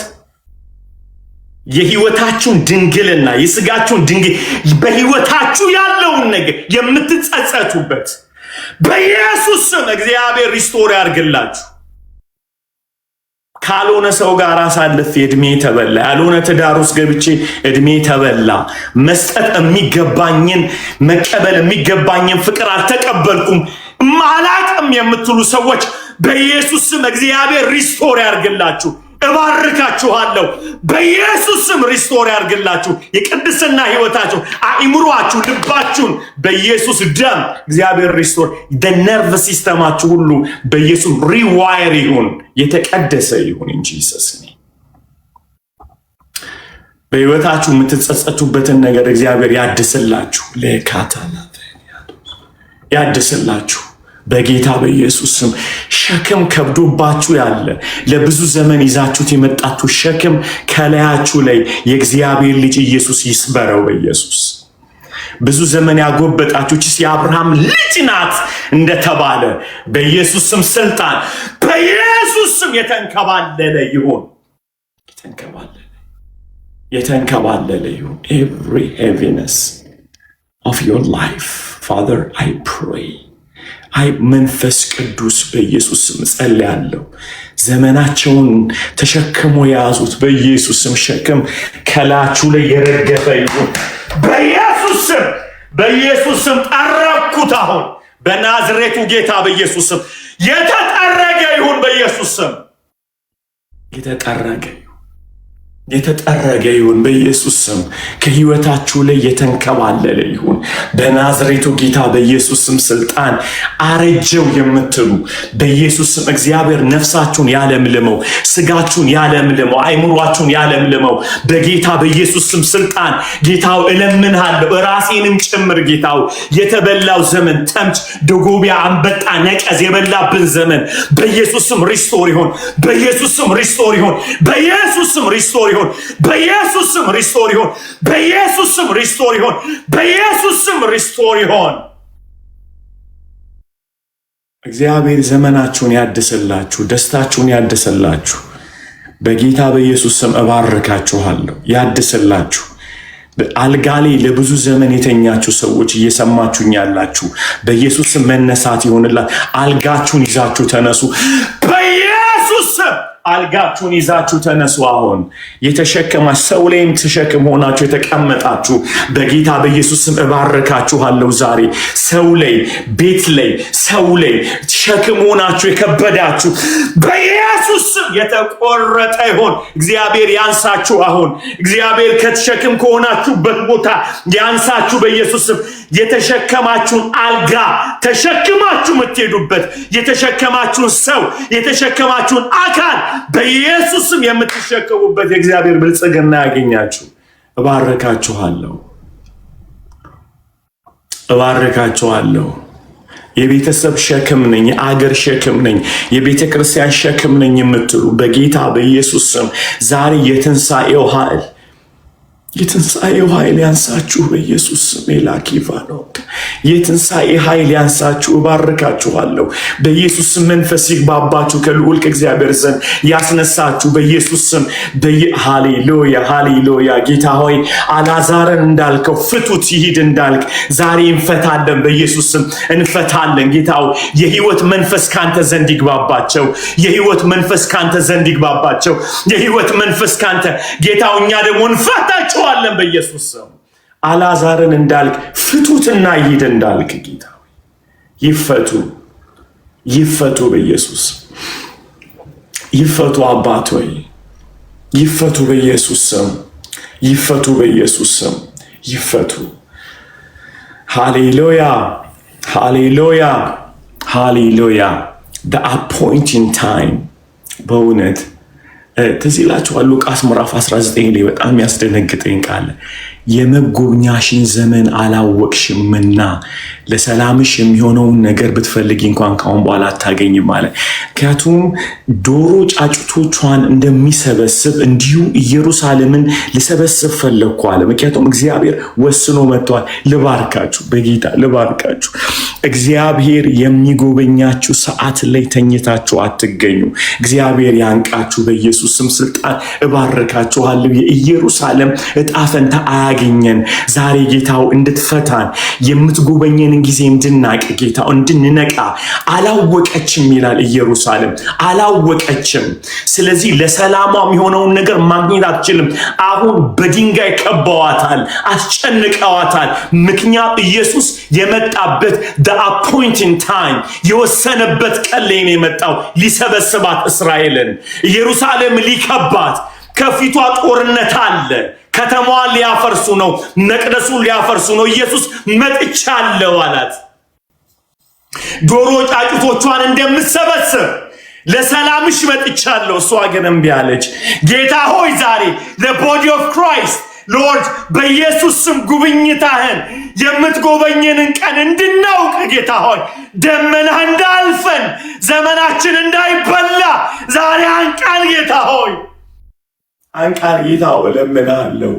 የህይወታችሁን ድንግልና የስጋችሁን ድንግል በህይወታችሁ ያለውን ነገር የምትጸጸቱበት በኢየሱስ ስም እግዚአብሔር ሪስቶር ያርግላችሁ። ካልሆነ ሰው ጋር አሳልፌ እድሜ ተበላ፣ ያልሆነ ትዳር ውስጥ ገብቼ እድሜ ተበላ፣ መስጠት የሚገባኝን መቀበል የሚገባኝን ፍቅር አልተቀበልኩም ማላቅም የምትሉ ሰዎች በኢየሱስ ስም እግዚአብሔር ሪስቶር ያርግላችሁ። እባርካችኋለሁ። በኢየሱስ ስም ሪስቶር ያርግላችሁ። የቅድስና ህይወታችሁ፣ አእምሮአችሁ፣ ልባችሁን በኢየሱስ ደም እግዚአብሔር ሪስቶር ነርቭ ሲስተማችሁ ሁሉ በኢየሱስ ሪዋየር ይሁን፣ የተቀደሰ ይሁን እንጂ ኢየሱስኔ በህይወታችሁ የምትጸጸቱበትን ነገር እግዚአብሔር ያድስላችሁ። ለካታና ያድስላችሁ በጌታ በኢየሱስ ስም። ሸክም ከብዶባችሁ ያለ ለብዙ ዘመን ይዛችሁት የመጣችሁ ሸክም ከላያችሁ ላይ የእግዚአብሔር ልጅ ኢየሱስ ይስበረው በኢየሱስ። ብዙ ዘመን ያጎበጣችሁ የአብርሃም ልጅ ናት እንደተባለ በኢየሱስ ስም ስልጣን በኢየሱስ ስም የተንከባለለ ይሁን፣ የተንከባለለ ይሁን። ኤቭሪ ሄቪነስ of your life. Father, I pray. መንፈስ ቅዱስ በኢየሱስ ስም ጸልያለሁ። ዘመናቸውን ተሸክሞ የያዙት በኢየሱስ ስም ሸክም ከላችሁ ላይ የረገፈ ይሁን በኢየሱስ ስም ጠረኩት። አሁን በናዝሬቱ ጌታ በኢየሱስ ስም የተጠረገ ይሁን በኢየሱስ ስም የተጠረገ ይሁን በኢየሱስ ስም ከህይወታችሁ ላይ የተንከባለለ ይሁን በናዝሬቱ ጌታ በኢየሱስ ስም ስልጣን አረጀው የምትሉ በኢየሱስ ስም እግዚአብሔር ነፍሳችሁን ያለምልመው ስጋችሁን ያለምልመው አይምሯችሁን ያለምልመው በጌታ በኢየሱስ ስም ስልጣን ጌታው እለምንሃለሁ ራሴንም ጭምር ጌታው የተበላው ዘመን ተምች ደጎቢያ አንበጣ ነቀዝ የበላብን ዘመን በኢየሱስ ስም ሪስቶር ይሁን በኢየሱስ ስም ሪስቶር ይሁን በኢየሱስ ስም ሪስቶር ይሁን በኢየሱስ ስም ሪስቶር ይሁን በኢየሱስ ስም ሪስቶር ይሁን በኢየሱስ ስም ሪስቶር ይሁን። እግዚአብሔር ዘመናችሁን ያድስላችሁ ደስታችሁን ያድስላችሁ በጌታ በኢየሱስ ስም እባርካችኋለሁ ያድስላችሁ። አልጋሌ ለብዙ ዘመን የተኛችሁ ሰዎች እየሰማችሁኝ ያላችሁ በኢየሱስ ስም መነሳት ይሁንላችሁ። አልጋችሁን ይዛችሁ ተነሱ በኢየሱስ ስም አልጋችሁን ይዛችሁ ተነሱ። አሁን የተሸከማችሁ ሰው ላይም ተሸክም ሆናችሁ የተቀመጣችሁ በጌታ በኢየሱስ ስም እባርካችኋለሁ። ዛሬ ሰው ላይ ቤት ላይ ሰው ላይ ሸክም ሆናችሁ የከበዳችሁ በኢየሱስ ስም የተቆረጠ ይሁን። እግዚአብሔር ያንሳችሁ። አሁን እግዚአብሔር ከተሸክም ከሆናችሁበት ቦታ ያንሳችሁ በኢየሱስ ስም። የተሸከማችሁን አልጋ ተሸክማችሁ የምትሄዱበት የተሸከማችሁን ሰው የተሸከማችሁን አካል በኢየሱስ ስም የምትሸከሙበት የእግዚአብሔር ብልጽግና ያገኛችሁ። እባርካችኋለሁ። የቤተሰብ ሸክም ነኝ የአገር ሸክም ነኝ የቤተ ክርስቲያን ሸክም ነኝ የምትሉ በጌታ በኢየሱስ ስም ዛሬ የትንሣኤው ኃይል ያንሳችሁ በኢየሱስ ስም። ላኪቫኖ የትንሣኤ ኃይል ያንሳችሁ። እባርካችኋለሁ በኢየሱስ ስም። መንፈስ ይግባባችሁ ከልዑል ከእግዚአብሔር ዘንድ ያስነሳችሁ በኢየሱስ ስም። ሃሌሉያ ጌታ ሆይ አልዓዛርን እንዳልከው ፍቱት ይሂድ እንዳልክ ዛሬ እንፈታለን በኢየሱስ ስም እንፈታለን። ጌታው የህይወት መንፈስ ካንተ ዘንድ ይግባባቸው የህይወት መንፈስ ካንተ ዘንድ ይግባባቸው የህይወት መንፈስ ካንተ ጌታው እኛ ደግሞ እንፈታቸው አለን በኢየሱስ ስም። አልዓዛርን እንዳልክ ፍቱትና ይሂድ እንዳልክ ጌታ ይፈቱ በኢየሱስ ይፈቱ። አባት ሆይ ይፈቱ በኢየሱስ ስም ይፈቱ። ሃሌሉያ the appointing time በእውነት ትዝ ይላችኋል ሉቃስ ምዕራፍ 19 ላይ በጣም ያስደነግጠኝ ቃል የመጎብኛሽን ዘመን አላወቅሽምና ለሰላምሽ የሚሆነውን ነገር ብትፈልጊ እንኳን ካሁን በኋላ አታገኝም ማለት። ምክንያቱም ዶሮ ጫጩቶቿን እንደሚሰበስብ እንዲሁ ኢየሩሳሌምን ልሰበስብ ፈለግኩ አለ። ምክንያቱም እግዚአብሔር ወስኖ መጥቷል። ልባርካችሁ በጌታ ልባርካችሁ። እግዚአብሔር የሚጎበኛችሁ ሰዓት ላይ ተኝታችሁ አትገኙ። እግዚአብሔር ያንቃችሁ በኢየሱስ ስም ስልጣን እባርካችኋለሁ። የኢየሩሳሌም ዕጣ ፈንታ አያገኘን። ዛሬ ጌታው እንድትፈታን የምትጎበኘንን ጊዜ እንድናቅ ጌታው እንድንነቃ። አላወቀችም ይላል ኢየሩሳሌም አላወቀችም። ስለዚህ ለሰላሟ የሚሆነውን ነገር ማግኘት አትችልም። አሁን በድንጋይ ከበዋታል፣ አስጨንቀዋታል። ምክንያት ኢየሱስ የመጣበት the appointing time የወሰነበት ቀን ላይ ነው የመጣው ሊሰበስባት እስራኤልን ኢየሩሳሌም ሊከባት። ከፊቷ ጦርነት አለ። ከተማዋን ሊያፈርሱ ነው፣ መቅደሱን ሊያፈርሱ ነው። ኢየሱስ መጥቻለሁ አላት። ዶሮ ጫጩቶቿን እንደምትሰበስብ ለሰላምሽ መጥቻለሁ። እሷ ግን እምቢ አለች። ጌታ ሆይ ዛሬ the body of Christ ሎርድ በኢየሱስ ስም ጉብኝታህን የምትጎበኘንን ቀን እንድናውቅ ጌታ ሆይ ደመና እንዳልፈን ዘመናችን እንዳይበላ ዛሬ አንቃን ጌታ ሆይ አንቃን ጌታ ሆይ እለምንሃለሁ።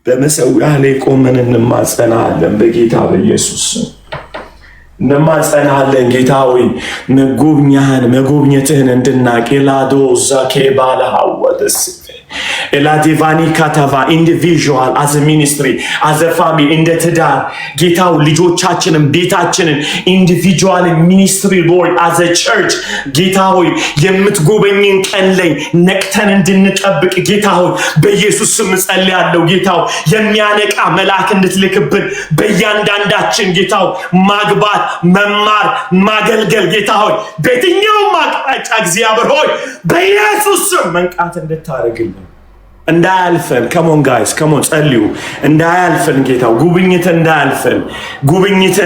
በመሠዊያ ላይ ቆመን እንማጸናለን በጌታ በኢየሱስ ስም እንማጸናለን። ጌታ ሆይ መጎብኛህን መጎብኘትህን እንድናቅ ላዶ ዛኬ ባለሃወደስ ኤላዲቫኒ ካታቫ ኢንዲቪዥዋል አዘ ሚኒስትሪ አዘ ፋሚሊ እንደ ትዳር ጌታው ልጆቻችንን ቤታችንን ኢንዲቪዥዋል ሚኒስትሪ ሎርድ አዘ ቸርች ጌታ ሆይ የምትጎበኝን ቀን ላይ ነቅተን እንድንጠብቅ ጌታ ሆይ በኢየሱስ ስም ጸልያለሁ። ጌታው የሚያነቃ መልአክ እንድትልክብን በእያንዳንዳችን ጌታው ማግባት መማር ማገልገል ጌታ ሆይ በየትኛውም አቅጣጫ እግዚአብሔር ሆይ በኢየሱስ ስም መንቃት እንድታደርግልን እንዳያልፈን ከሞን ጋይስ ከሞን ጸልዩ እንዳያልፈን ጌታው ጉብኝት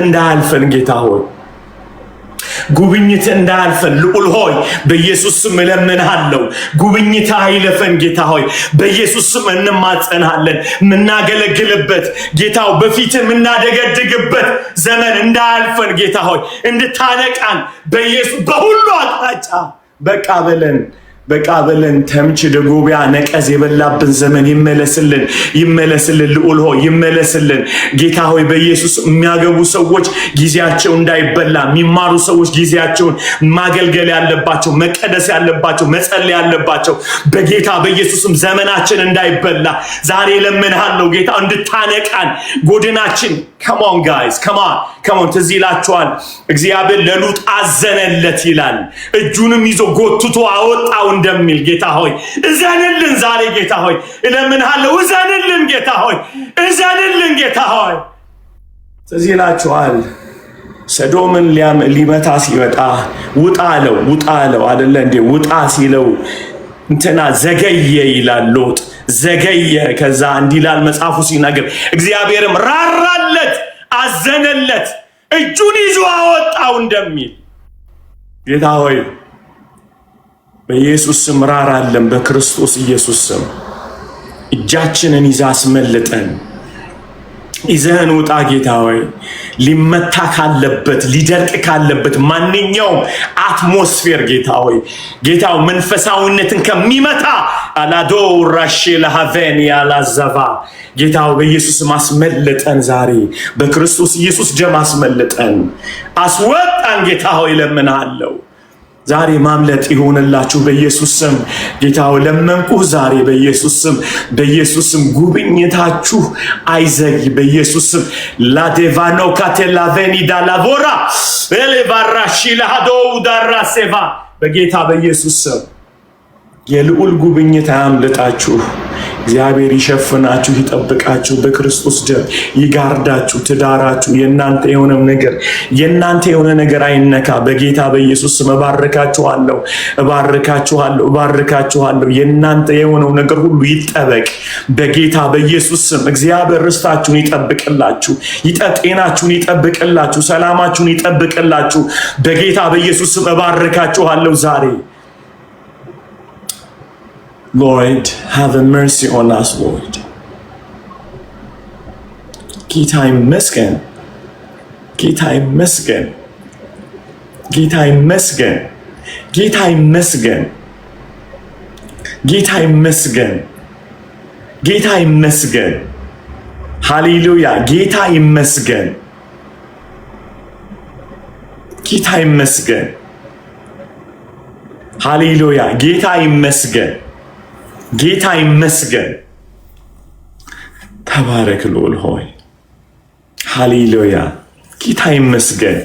እንዳያልፈን ጌታ ሆይ ጉብኝት እንዳያልፈን ልዑል ሆይ በኢየሱስ ስም እለምንሃለሁ። ጉብኝት አይለፈን ጌታ ሆይ በኢየሱስ ስም እንማጸንሃለን። ምናገለግልበት ጌታው በፊት ምናደገድግበት ዘመን እንዳያልፈን ጌታ ሆይ እንድታነቃን በኢየሱስ በሁሉ አቅጣጫ በቃ በለን ተምች ደጎቢያ ነቀዝ የበላብን ዘመን ይመለስልን ልዑል ሆይ ይመለስልን ጌታ ሆይ በኢየሱስ የሚያገቡ ሰዎች ጊዜያቸው እንዳይበላ የሚማሩ ሰዎች ጊዜያቸውን ማገልገል ያለባቸው መቀደስ ያለባቸው መጸለይ ያለባቸው በጌታ በኢየሱስም ዘመናችን እንዳይበላ ዛሬ ለምንሃለሁ ጌታ እንድታነቃን ጎድናችን come on guys come on ትዝ ይላችኋል እግዚአብሔር ለሉጥ አዘነለት ይላል እጁንም ይዞ ጎትቶ አወጣው እንደሚል ጌታ ሆይ እዘንልን ዛሬ ጌታ ሆይ እለምንሃለሁ እዘንልን ጌታ ሆይ ትዝ ይላችኋል ሰዶምን ሊመታ ሲወጣ ውጣ አለው አይደለ እንዴ ውጣ ሲለው እንትና ዘገየ ይላል ሎጥ ዘገየ ከዛ እንዲላል መጽሐፉ ሲናገር እግዚአብሔርም ራራለት አዘነለት እጁን ይዞ አወጣው እንደሚል ጌታ ሆይ በኢየሱስ ስም ራራለን በክርስቶስ ኢየሱስ ስም እጃችንን ይዛ አስመልጠን ይዘን ውጣ ጌታ ሆይ ሊመታ ካለበት ሊደርቅ ካለበት ማንኛውም አትሞስፌር ጌታው መንፈሳዊነትን ከሚመታ አላዶ ራሽ ለሃቨን ያላዘባ ጌታው በኢየሱስ ማስመለጠን ዛሬ በክርስቶስ ኢየሱስ ደም አስመለጠን አስወጣን ጌታ ሆይ ለምንሃለው ዛሬ ማምለጥ ይሆንላችሁ በኢየሱስ ስም ጌታው ለመንኩ ዛሬ በኢየሱስ ስም ጉብኝታችሁ አይዘግ በኢየሱስ ስም ላዴቫኖ ካቴላቬኒ ዳላቮራ ኤሌቫራሺ ለሃዶ ዳራሴቫ በጌታ በኢየሱስ ስም የልዑል ጉብኝት አያምልጣችሁ እግዚአብሔር ይሸፍናችሁ ይጠብቃችሁ በክርስቶስ ደም ይጋርዳችሁ ትዳራችሁ የናንተ የሆነ ነገር አይነካ በጌታ በኢየሱስ ስም እባርካችኋለሁ የናንተ የሆነው ነገር ሁሉ ይጠበቅ በጌታ በኢየሱስ ስም እግዚአብሔር ርስታችሁን ይጠብቅላችሁ ጤናችሁን ይጠብቅላችሁ ሰላማችሁን ይጠብቅላችሁ በጌታ በኢየሱስ ስም እባርካችኋለሁ ዛሬ Lord, have a mercy on us, Lord. ጌታ ይመስገን ሃሌሉያ ጌታ ይመስገን ሃሌሉያ ጌታ ይመስገን ተባረክ ልዑል ሆይ ሃሌሉያ ጌታ ይመስገን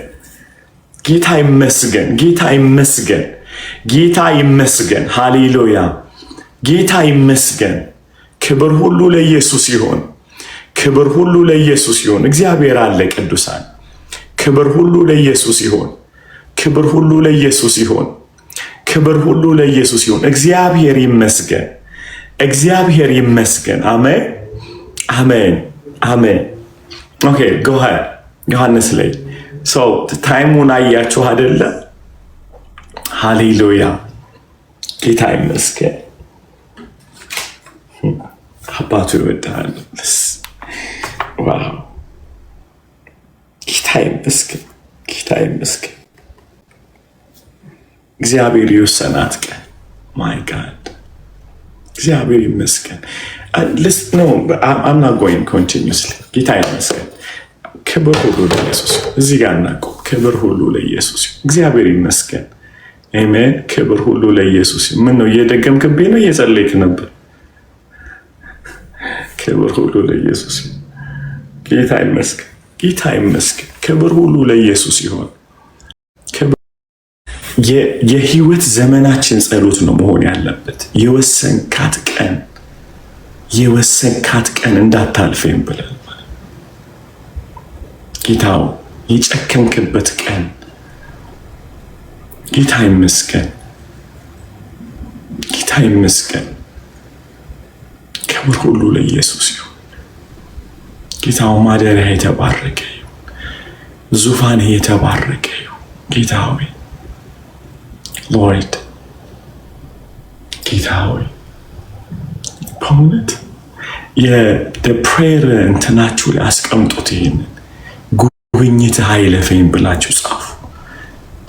ሃሌሉያ ጌታ ይመስገን ክብር ሁሉ ለኢየሱስ ይሁን እግዚአብሔር አለ ቅዱሳን ክብር ሁሉ ለኢየሱስ ይሁን እግዚአብሔር ይመስገን አሜን ኦኬ go ahead ዮሐንስ ላይ ታይሙን አያችሁ አይደለ ሃሌሉያ ጌታ ይመስገን አባቱ ይወዳል ዋው ጌታ ይመስገን እግዚአብሔር ይወሰናት ቀን ማይ ጋድ እግዚአብሔር ይመስገን listen no I'm not going continuously ጌታ ይመስገን ክብር ሁሉ ለኢየሱስ እዚህ ጋር እናቆ ክብር ሁሉ ለኢየሱስ እግዚአብሔር ይመስገን አሜን ክብር ሁሉ ለኢየሱስ ምን ነው እየደገምክብኝ ነው እየጸለይክ ነበር ክብር ሁሉ ለኢየሱስ ይሁን። ጌታ ይመስገን፣ ጌታ ይመስገን። ክብር ሁሉ ለኢየሱስ ይሁን። የህይወት ዘመናችን ጸሎት ነው መሆን ያለበት። የወሰንካት ቀን እንዳታልፈኝ ብለን ጌታው የጨከንክበት ቀን ጌታ ይመስገን፣ ጌታ ይመስገን። ክብር ሁሉ ለኢየሱስ ይሁን። ጌታው ማደሪያ የተባረከ ይሁን። ዙፋንህ የተባረከ ይሁን። ጌታ ሆይ ሎርድ፣ ጌታ ሆይ በእውነት የፕሬየር እንትናችሁ ላይ አስቀምጡት። ይሄንን ጉብኝትህ አይለፈኝ ብላችሁ ጻፉ።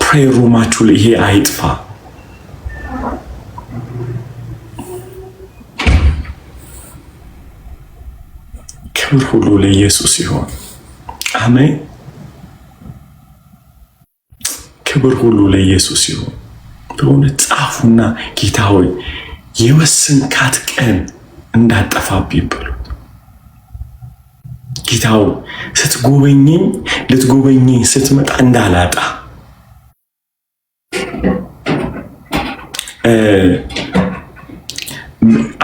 ፕሬየር ሩማችሁ ላይ ይሄ አይጥፋ። ክብር ሁሉ ለኢየሱስ ይሁን። አሜን። ክብር ሁሉ ለኢየሱስ ይሁን። በእውነት ጻፉና ጌታ ሆይ የወሰንካት ቀን እንዳጠፋብኝ በሉት። ጌታው ስትጎበኘኝ ልትጎበኘኝ ስትመጣ እንዳላጣ።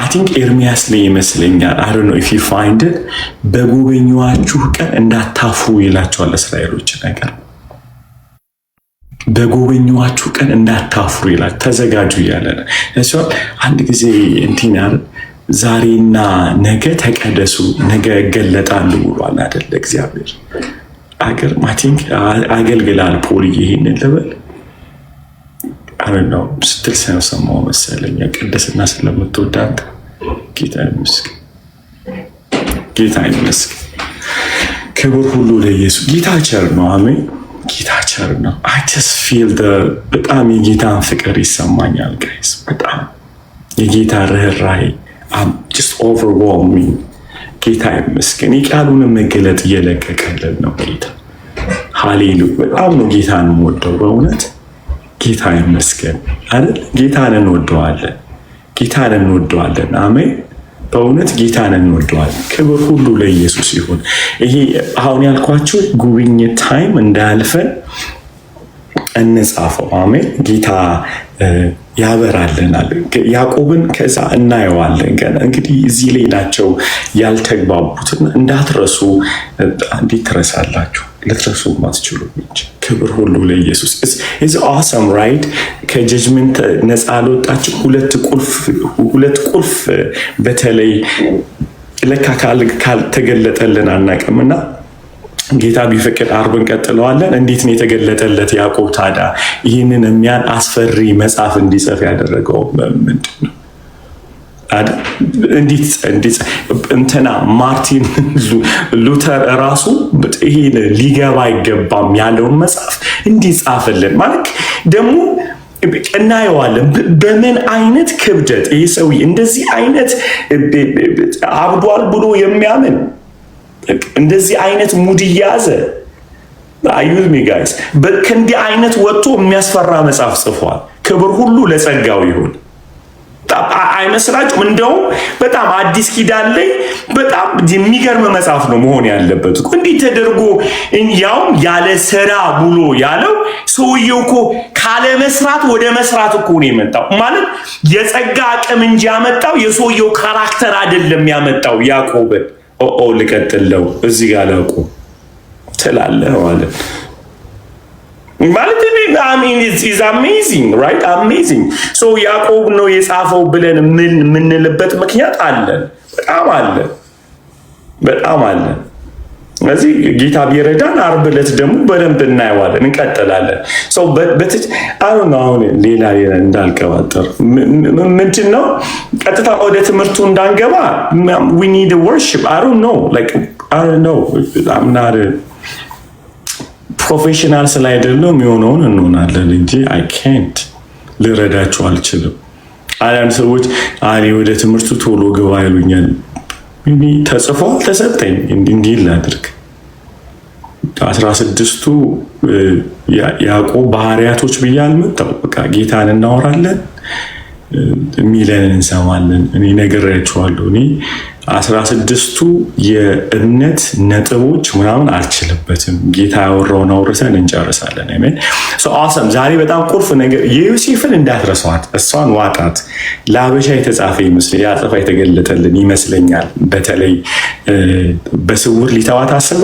አይ ቲንክ ኤርሚያስ ላይ ይመስለኛል። አይ ዶንት ኖ ኢፍ ዩ ፋይንድ ኢት በጎበኘኋችሁ ቀን እንዳታፍሩ ይላቸዋል እስራኤሎች ነገር በጎበኘኋችሁ ቀን እንዳታፍሩ ይላል። ተዘጋጁ እያለ ነው። አንድ ጊዜ እንትን ያለ ዛሬና ነገ ተቀደሱ ነገ እገለጣለሁ ብሏል አይደለ? እግዚአብሔር አገር ማቲንክ አገልግላል ፖል ይሄንን ልበል አረናው ስትል ሰማው መሰለኝ። ቅድስና ስለምትወድ አንተ ጌታ ይመስገን፣ ጌታ ይመስገን። ክብር ሁሉ ለኢየሱስ። ጌታ ቸር ነው። አሜን። ጌታ ቸር ነው። I just feel በጣም የጌታን ፍቅር ይሰማኛል ጋይስ። በጣም የጌታ ርህራሄ just overwhelming። ጌታ ይመስገን። የቃሉን መገለጥ እየለቀቀልን ነው ጌታ። ሃሌሉያ። በጣም ነው ጌታን የምወደው በእውነት። ጌታ ይመስገን አይደል? ጌታን እንወደዋለን፣ ጌታን እንወደዋለን። አሜን። በእውነት ጌታን እንወደዋለን። ክብር ሁሉ ለኢየሱስ ይሁን። ይሄ አሁን ያልኳችሁ ጉብኝት ታይም እንዳያልፈን እንጻፈው። አሜን። ጌታ ያበራልናል። ያዕቆብን ከዛ እናየዋለን። ገና እንግዲህ እዚህ ላይ ናቸው ያልተግባቡትና እንዳትረሱ። እንዴት ትረሳላችሁ? ልትረሱ ማትችሉ እንጂ። ክብር ሁሉ ለኢየሱስ። ኢዝ አሰም ራይት። ከጀጅመንት ነፃ አልወጣችሁ። ሁለት ቁልፍ በተለይ ለካ ካልተገለጠልን አናውቅምና ጌታ ቢፈቅድ አርብ እንቀጥለዋለን። እንዴት ነው የተገለጠለት ያዕቆብ ታዲያ ይህንን የሚያን አስፈሪ መጽሐፍ እንዲጽፍ ያደረገው ምንድን ነው? እንዴት እንትና ማርቲን ሉተር ራሱ ይሄ ሊገባ አይገባም ያለውን መጽሐፍ እንዲጻፍልን ማለት ደግሞ እናየዋለን። በምን አይነት ክብደት ይህ ሰውዬ እንደዚህ አይነት አብዷል ብሎ የሚያምን እንደዚህ አይነት ሙድ እያዘ አዩት ሚ ጋይስ ከእንዲህ አይነት ወጥቶ የሚያስፈራ መጽሐፍ ጽፏል። ክብር ሁሉ ለጸጋው ይሁን። አይመስላችሁም? እንደውም በጣም አዲስ ኪዳን ላይ በጣም የሚገርም መጽሐፍ ነው መሆን ያለበት። እንዲህ ተደርጎ ያውም ያለ ስራ ብሎ ያለው ሰውየው እኮ ካለ መስራት ወደ መስራት እኮ ነው የመጣው። ማለት የጸጋ አቅም እንጂ ያመጣው የሰውየው ካራክተር አይደለም ያመጣው። ያዕቆብን ልቀጥለው እዚህ ጋር ላቁ ትላለህ ማለት is amazing, right? Amazing. So ያዕቆብ ነው የጻፈው ብለን ምንልበት ምክንያት አለን። በጣም አለ። ስለዚህ ጌታ ቢረዳን ዓርብ ዕለት ደግሞ በደንብ እናየዋለን፣ እንቀጥላለን። ሰው አሁን ሌላ እንዳልቀባጠር ምንድን ነው ቀጥታ ወደ ትምህርቱ እንዳንገባ we need worship. I don't know. I'm not ፕሮፌሽናል ስላይደለም የሆነውን እንሆናለን እንጂ አይ ካንት ልረዳችሁ አልችልም። አንዳንድ ሰዎች ወደ ትምህርቱ ቶሎ ግባ ይሉኛል። ተጽፏል ተሰጠኝ እንዲህ ላድርግ። 16ቱ ያዕቆብ ባህሪያቶች ብዬ አልመጣሁ። በቃ ጌታን እናወራለን፣ ሚለን እንሰማለን። እኔ ነግሬያችኋለሁ። እኔ 16ቱ የእምነት ነጥቦች ምናምን አልችልበትም። ጌታ ያወራውን አውርተን እንጨርሳለን። አሜን። አሰም ዛሬ በጣም ቁልፍ ነገር የዮሴፍን እንዳትረሷት። እሷን ዋጣት። ለአበሻ የተጻፈ ይመስል ያጽፋ የተገለጠልን ይመስለኛል። በተለይ በስውር ሊተዋት አሰበ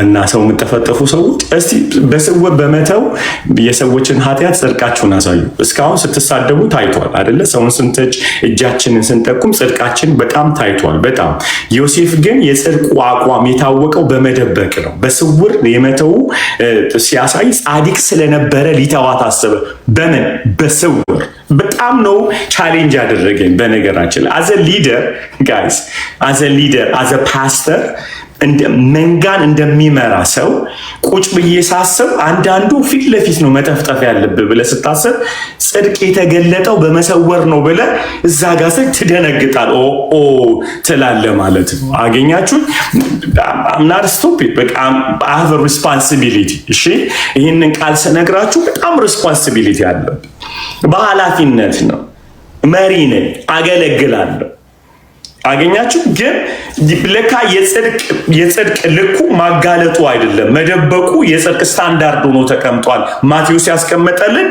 እና ሰው የምትጠፈጠፉ ሰዎች እስቲ በስውር በመተው የሰዎችን ኃጢአት ጽድቃችሁን አሳዩ። እስካሁን ስትሳደቡ ታይቷል አይደለ? ሰውን ስንተች እጃችንን ስንጠቁም ጽድቃችን በጣም ታይቷል። በጣም ዮሴፍ ግን የጽድቁ አቋም የታወቀው በመደበቅ ነው። በስውር የመተው ሲያሳይ ጻድቅ ስለነበረ ሊተዋት አሰበ። በምን? በስውር። በጣም ነው ቻሌንጅ ያደረገኝ። በነገራችን አዘ ሊደር ጋይስ፣ አዘ ሊደር አዘ ፓስተር መንጋን እንደሚመራ ሰው ቁጭ ብዬ ሳስብ አንዳንዱ ፊት ለፊት ነው መጠፍጠፍ ያለብህ ብለህ ስታስብ ጽድቅ የተገለጠው በመሰወር ነው ብለህ እዛ ጋር ትደነግጣል። ኦ ትላለህ ማለት ነው። አገኛችሁን? I'm not stupid በቃ I have a responsibility። እሺ ይህንን ቃል ስነግራችሁ በጣም ሪስፖንሲቢሊቲ አለብኝ። በኃላፊነት ነው። መሪ ነኝ፣ አገለግላለሁ። አገኛችሁ? ግን ለካ የጽድቅ ልኩ ማጋለጡ አይደለም መደበቁ የጽድቅ ስታንዳርድ ሆኖ ተቀምጧል። ማቴዎስ ያስቀመጠልን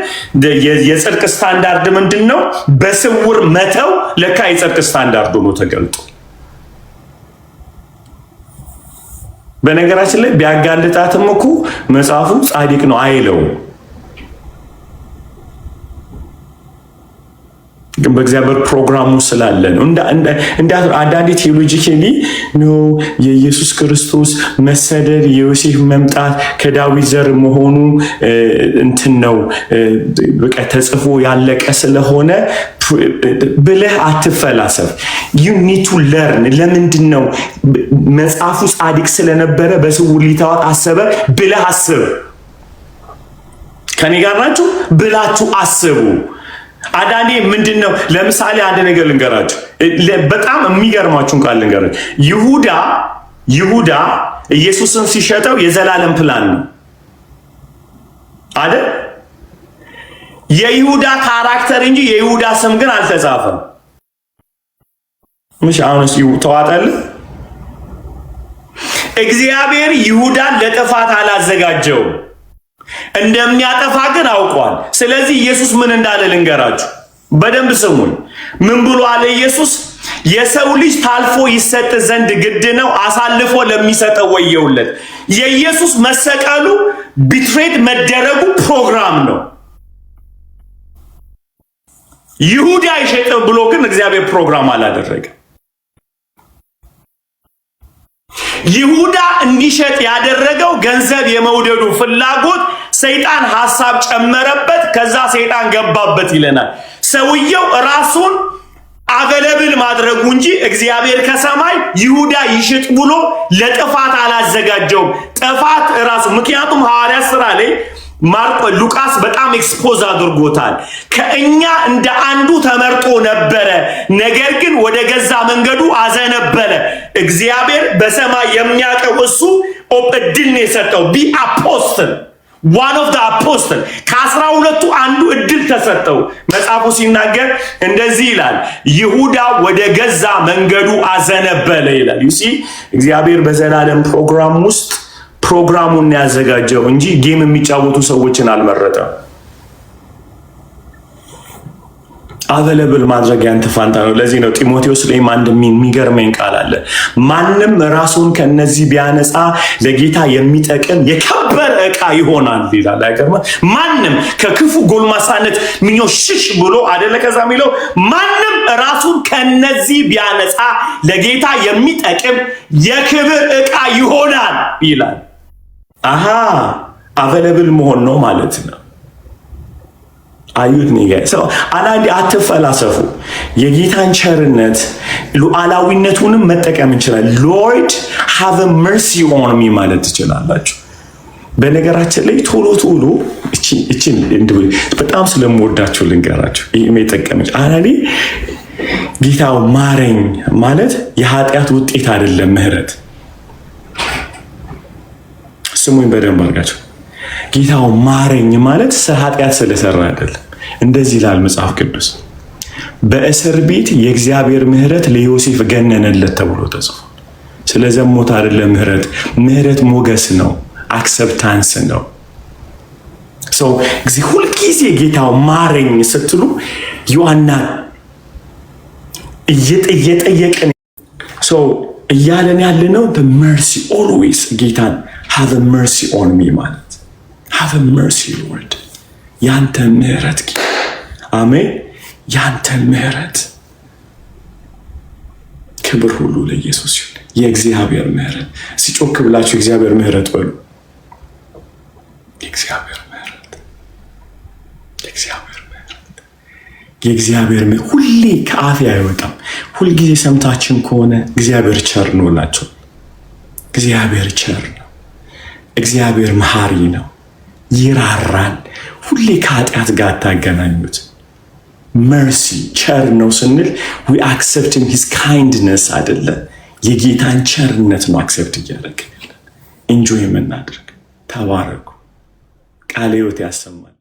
የጽድቅ ስታንዳርድ ምንድነው? በስውር መተው ለካ የጽድቅ ስታንዳርድ ሆኖ ተገልጦ። በነገራችን ላይ ቢያጋልጣትም እኮ መጽሐፉ ጻድቅ ነው አይለውም። በእግዚአብሔር ፕሮግራሙ ስላለ ነው። አንዳንዴ ቴዎሎጂካሊ ነው የኢየሱስ ክርስቶስ መሰደድ የዮሴፍ መምጣት ከዳዊት ዘር መሆኑ እንትን ነው በቃ ተጽፎ ያለቀ ስለሆነ ብለህ አትፈላሰፍ። you need to learn። ለምንድን ነው መጽሐፉ ጻድቅ ስለነበረ በስውር ሊተዋት አሰበ ብለህ አስብ። ከኔ ጋር ናችሁ? ብላችሁ አስቡ። አንዳንዴ ምንድነው ለምሳሌ አንድ ነገር ልንገራችሁ። በጣም የሚገርማችሁን ቃል ልንገራችሁ። ይሁዳ ኢየሱስን ሲሸጠው የዘላለም ፕላን ነው አይደል? የይሁዳ ካራክተር እንጂ የይሁዳ ስም ግን አልተጻፈም። ምሽ አሁንስ ተዋጠል። እግዚአብሔር ይሁዳን ለጥፋት አላዘጋጀው፣ እንደሚያጠፋ ግን አውቋል። ስለዚህ ኢየሱስ ምን እንዳለ ልንገራችሁ፣ በደንብ ስሙን። ምን ብሎ አለ ኢየሱስ? የሰው ልጅ ታልፎ ይሰጥ ዘንድ ግድ ነው፣ አሳልፎ ለሚሰጠው ወየውለት። የኢየሱስ መሰቀሉ ቢትሬድ መደረጉ ፕሮግራም ነው። ይሁዳ ይሸጥ ብሎ ግን እግዚአብሔር ፕሮግራም አላደረገም። ይሁዳ እንዲሸጥ ያደረገው ገንዘብ የመውደዱ ፍላጎት ሰይጣን ሐሳብ ጨመረበት። ከዛ ሰይጣን ገባበት ይለናል። ሰውየው ራሱን አቬለብል ማድረጉ እንጂ እግዚአብሔር ከሰማይ ይሁዳ ይሽጥ ብሎ ለጥፋት አላዘጋጀውም። ጥፋት ራሱ ምክንያቱም ሐዋርያት ሥራ ላይ ሉቃስ በጣም ኤክስፖዝ አድርጎታል። ከእኛ እንደ አንዱ ተመርጦ ነበረ፣ ነገር ግን ወደ ገዛ መንገዱ አዘነበለ። እግዚአብሔር በሰማይ የሚያውቀው እሱ እድል ነው የሰጠው። ቢ አፖስትል ዋን ኦፍ ዘ አፖስትል ከ12ቱ አንዱ እድል ተሰጠው። መጽሐፉ ሲናገር እንደዚህ ይላል፣ ይሁዳ ወደ ገዛ መንገዱ አዘነበለ ይላል። ዩሲ እግዚአብሔር በዘላለም ፕሮግራም ውስጥ ፕሮግራሙን ያዘጋጀው እንጂ ጌም የሚጫወቱ ሰዎችን አልመረጠም። አቬለብል ማድረግ ያንተ ፋንታ ነው። ለዚህ ነው ጢሞቴዎስ ላይ አንድ የሚገርመኝ ቃል አለ። ማንም ራሱን ከነዚህ ቢያነጻ ለጌታ የሚጠቅም የከበረ ዕቃ ይሆናል ይላል። አይገርም? ማንም ከክፉ ጎልማሳነት ምኞት ሽሽ ብሎ አይደለ? ከዛ የሚለው ማንም ራሱን ከነዚህ ቢያነጻ ለጌታ የሚጠቅም የክብር ዕቃ ይሆናል ይላል። አሃ አቬለብል መሆን ነው ማለት ነው። አዩት ነገ ሰው አንዴ አትፈላሰፉ። የጌታን ቸርነት ሉዓላዊነቱንም መጠቀም እንችላለን። ሎርድ ሃቭ መርሲ ኦን ሚ ማለት ትችላላችሁ። በነገራችን ላይ ቶሎ እቺን በጣም ስለምወዳችሁ ልንገራችሁ። ይሄ የጠቀመች አንዴ ጌታው ማረኝ ማለት የኃጢአት ውጤት አይደለም። ምህረት ስሙኝ በደንብ አድርጋችሁ። ጌታው ማረኝ ማለት ኃጢአት ስለሰራ አይደለም። እንደዚህ ይላል መጽሐፍ ቅዱስ፣ በእስር ቤት የእግዚአብሔር ምሕረት ለዮሴፍ ገነነለት ተብሎ ተጽፏል። ስለ ዘሞት አይደለም ምሕረት። ምሕረት ሞገስ ነው፣ አክሰፕታንስ ነው። ሰው ሁልጊዜ ጌታው ማረኝ ስትሉ ዮሐና እየጠየቅን ሰው እያለን ያለነው the mercy always ጌታን have a mercy on me ማለት have a mercy Lord ያንተ ምሕረት አሜን። ያንተ ምሕረት ክብር ሁሉ ለኢየሱስ ይሁን። የእግዚአብሔር ምሕረት ሲጮክ ብላችሁ እግዚአብሔር ምሕረት በሉ። የእግዚአብሔር ምሕረት የእግዚአብሔር ምሕረት ሁሌ ከአፌ አይወጣም። ሁልጊዜ ሰምታችን ከሆነ እግዚአብሔር ቸር ነው ናቸው። እግዚአብሔር ቸር ነው። እግዚአብሔር መሐሪ ነው፣ ይራራል። ሁሌ ከኃጢአት ጋር አታገናኙት። መርሲ ቸር ነው ስንል we accept his kindness አይደለ፣ የጌታን ቸርነት ነው አክሰፕት እያደረግን ኢንጆይ የምናደርግ። ተባረኩ። ቃለ ሕይወት ያሰማል።